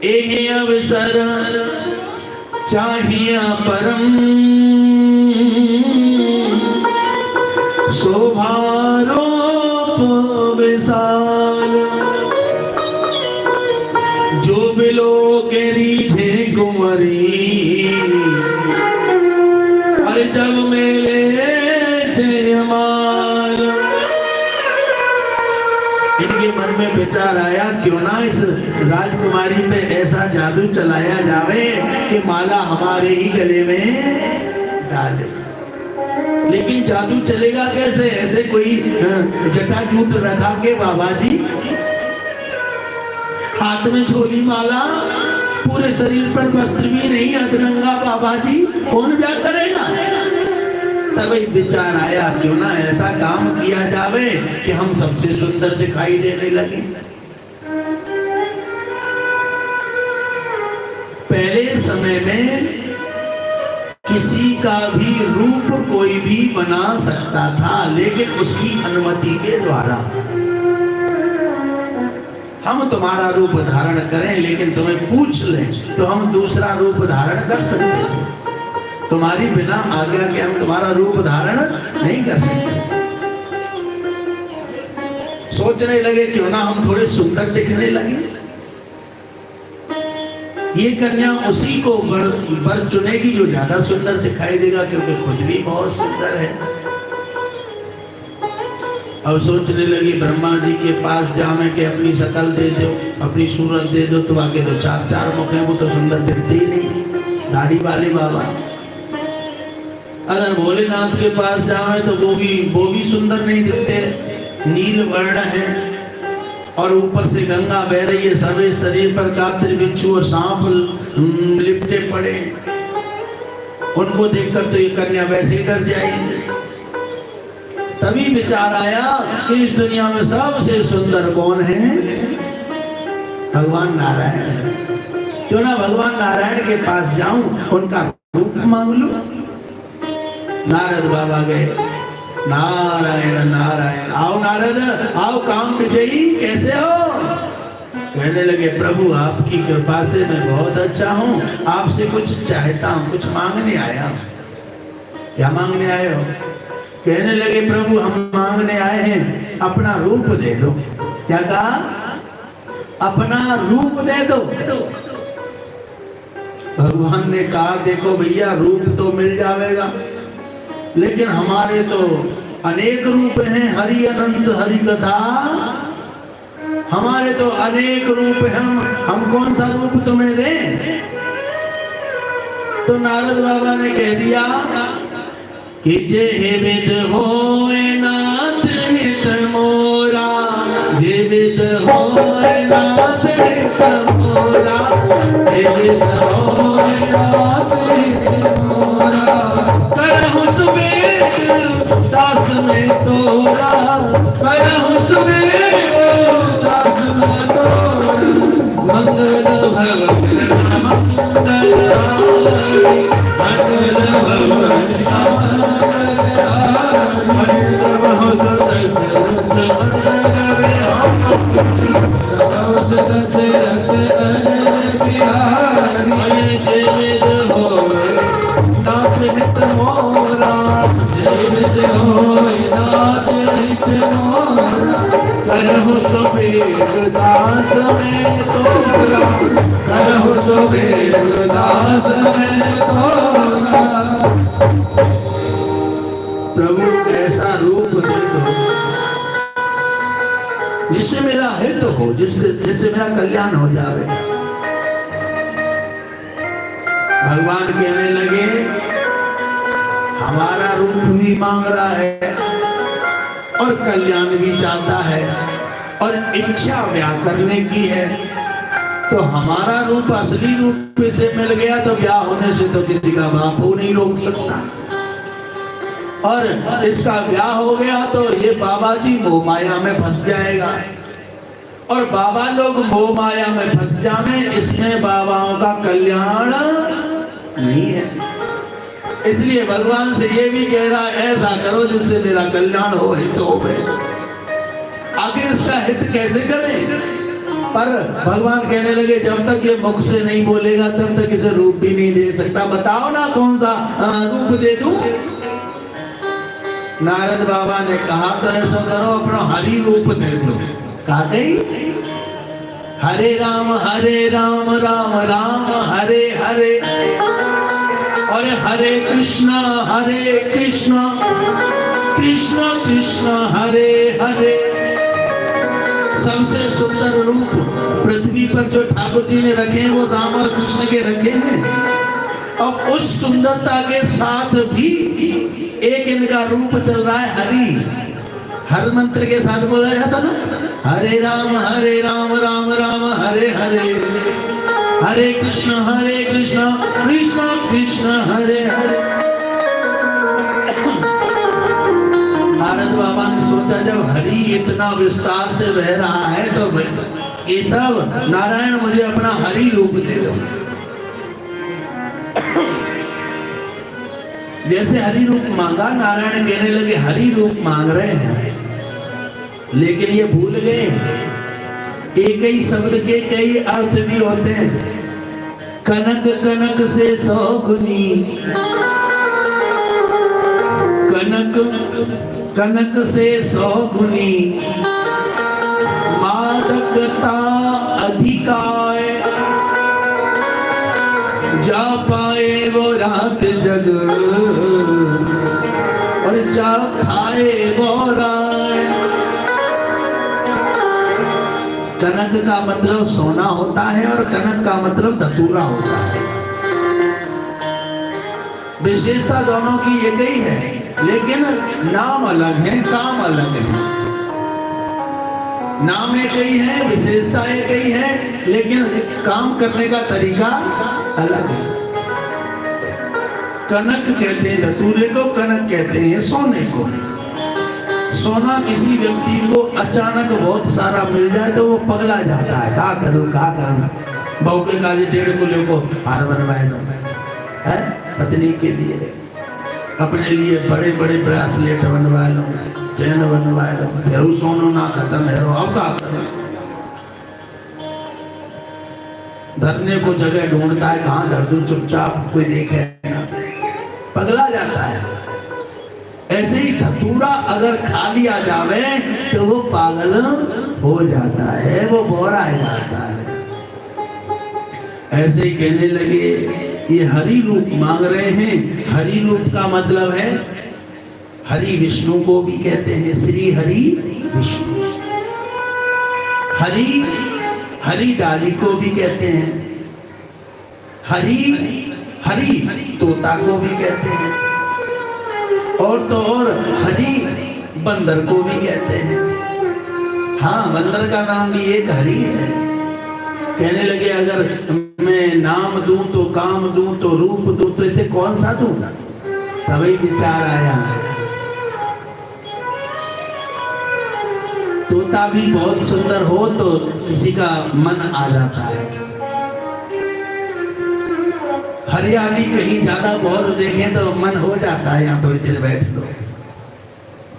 एक अवसर चाहिए परम, शोभारोप विशाल, जो बिलो के रीझे कुंवरी, अरे जब मेले जयमाल। इनके मन में विचार आया, क्यों ना इस राजकुमारी पे ऐसा जादू चलाया जावे कि माला हमारे ही गले में डाले। लेकिन जादू चलेगा कैसे? ऐसे कोई जटाजूट रखा के बाबा जी, हाथ में झोली माला, पूरे शरीर पर वस्त्र भी नहीं, अधनंगा बाबा जी, कौन ब्याह करेगा? तभी विचार आया, क्यों ना ऐसा काम किया जावे कि हम सबसे सुंदर दिखाई देने लगे। समय में किसी का भी रूप कोई भी बना सकता था, लेकिन उसकी अनुमति के द्वारा। हम तुम्हारा रूप धारण करें, लेकिन तुम्हें पूछ लें तो हम दूसरा रूप धारण कर सकते हैं। तुम्हारी बिना आज्ञा के हम तुम्हारा रूप धारण नहीं कर सकते। सोचने लगे क्यों ना हम थोड़े सुंदर दिखने लगे। ये कन्या उसी को वर चुनेगी जो ज्यादा सुंदर दिखाई देगा, क्योंकि खुद भी बहुत सुंदर है। अब सोचने लगी ब्रह्मा जी के पास जावे कि अपनी शक्ल दे दो, अपनी सूरत दे दो, तो आगे तो चार चार मुख हैं, वो तो सुंदर दिखते ही नहीं, दाढ़ी वाले बाबा। अगर भोलेनाथ के पास जावे तो वो भी सुंदर नहीं दिखते, नील वर्ण है और ऊपर से गंगा बह रही है, सभी शरीर पर कातर बिच्छू और सांप लिपटे पड़े। उनको देखकर तो ये कन्या वैसे ही डर जाएगी। तभी विचार आया कि इस दुनिया में सबसे सुंदर कौन है? भगवान नारायण। क्यों ना भगवान नारायण के पास जाऊं, उनका रूप मांग लूं। नारद बाबा गए, नारायण नारायण, आओ नारद आओ, काम विजयी कैसे हो? कहने लगे प्रभु आपकी कृपा से मैं बहुत अच्छा हूँ, आपसे कुछ चाहता हूँ, कुछ मांगने आया हूँ। क्या मांगने आए हो? कहने लगे प्रभु हम मांगने आए हैं अपना रूप दे दो। क्या कहा? अपना रूप दे दो। भगवान ने कहा देखो भैया रूप तो मिल जाएगा, लेकिन हमारे तो अनेक रूप हैं, हरि अनंत हरि कथा, हमारे तो अनेक रूप हैं, हम कौन सा रूप तुम्हें दें? तो नारद बाबा ने कह दिया कि जे विद होए नाथ हित मोरा, जे विद होए नाथ हित मोरा, जे विद होए नाथ हित मोरा, करहु सुबेद दास में तोरा, करहु सुबेद दास में तोरा, मंगल भगवत मंगल हारी, मंगल भगवत करहु सुबेद दास में तोरा, करहु सुबेद दास में तोरा। प्रभु ऐसा रूप दे दो जिससे मेरा हित हो, जिससे मेरा कल्याण हो जाए। भगवान कहने लगे हमारा रूप भी मांग रहा है और कल्याण भी चाहता है और इच्छा ब्याह करने की है, तो हमारा रूप असली रूप से मिल गया तो ब्याह होने से तो किसी का बाप हो नहीं रोक सकता, और इसका ब्याह हो गया तो ये बाबा जी मोह माया में फंस जाएगा, और बाबा लोग मोह माया में फंस जाए, इसमें बाबाओं का कल्याण नहीं है। इसलिए भगवान से ये भी कह रहा है ऐसा करो जिससे मेरा कल्याण हो, हित हो गए। आखिर इसका हित कैसे करें? पर भगवान कहने लगे जब तक ये मुख से नहीं बोलेगा तब तक इसे रूप भी नहीं दे सकता, बताओ ना कौन सा रूप दे दूं? नारद बाबा ने कहा तो ऐसा करो अपना हरि रूप दे दो। कहा गई हरे राम राम राम हरे हरे, और हरे कृष्णा कृष्ण कृष्ण हरे हरे। सबसे सुंदर रूप पृथ्वी पर जो ठाकुर जी ने रखे हैं वो राम और कृष्ण के रखे हैं। अब उस सुंदरता के साथ भी एक इनका रूप चल रहा है हरि। हर मंत्र के साथ बोला जाता ना, हरे राम राम राम हरे हरे, हरे कृष्ण कृष्ण कृष्ण हरे हरे। नारद बाबा ने सोचा जब हरि इतना विस्तार से बह रहा है तो ये सब नारायण मुझे अपना हरि रूप दे दो। जैसे हरि रूप मांगा, नारायण कहने लगे हरि रूप मांग रहे हैं, लेकिन ये भूल गए एक ही शब्द के कई अर्थ भी होते हैं। कनक कनक से 100 गुनी, कनक कनक से 100 गुनी, मादकता अधिकाय, जा पाए वो रात जग, और जा खाए वो राय। कनक का मतलब सोना होता है और कनक का मतलब धतूरा होता है। विशेषता दोनों की एक ही है, लेकिन नाम अलग है, काम अलग है। नाम एक ही है, विशेषता एक ही है, लेकिन काम करने का तरीका अलग है। कनक कहते हैं धतूरे को, कनक कहते हैं सोने को। सोना किसी व्यक्ति को अचानक बहुत सारा मिल जाए तो वो पगला जाता है, क्या करूं क्या करूं। बहू के काजे 1.5 किलो को हार बनवाए दो है, पत्नी के लिए, अपने लिए बड़े बड़े ब्रेसलेट बनवा लो, चैन बनवा लो, फिर सोनो ना खत्म है, अब क्या करो। धरने को जगह ढूंढता है, कहाँ धर दूं, चुपचाप कोई देखे ना, पगला जाता है। ऐसे ही धतूरा अगर खा लिया जावे तो वो पागल हो जाता है, वो बोरा जाता है। ऐसे ही कहने लगे ये हरि रूप मांग रहे हैं। हरि रूप का मतलब है, हरि विष्णु को भी कहते हैं, श्री हरि विष्णु। हरि हरि डाली को भी कहते हैं, हरि हरि तोता को भी कहते हैं, और तो और हरि बंदर को भी कहते हैं। हाँ, बंदर का नाम भी एक हरि है। कहने लगे अगर मैं नाम दूं तो काम दूं तो रूप दूं तो इसे कौन सा दूं? तभी विचार आया तोता भी बहुत सुंदर हो तो किसी का मन आ जाता है। हरियाली कहीं ज्यादा बहुत देखें तो मन हो जाता है यहाँ थोड़ी देर बैठ लो।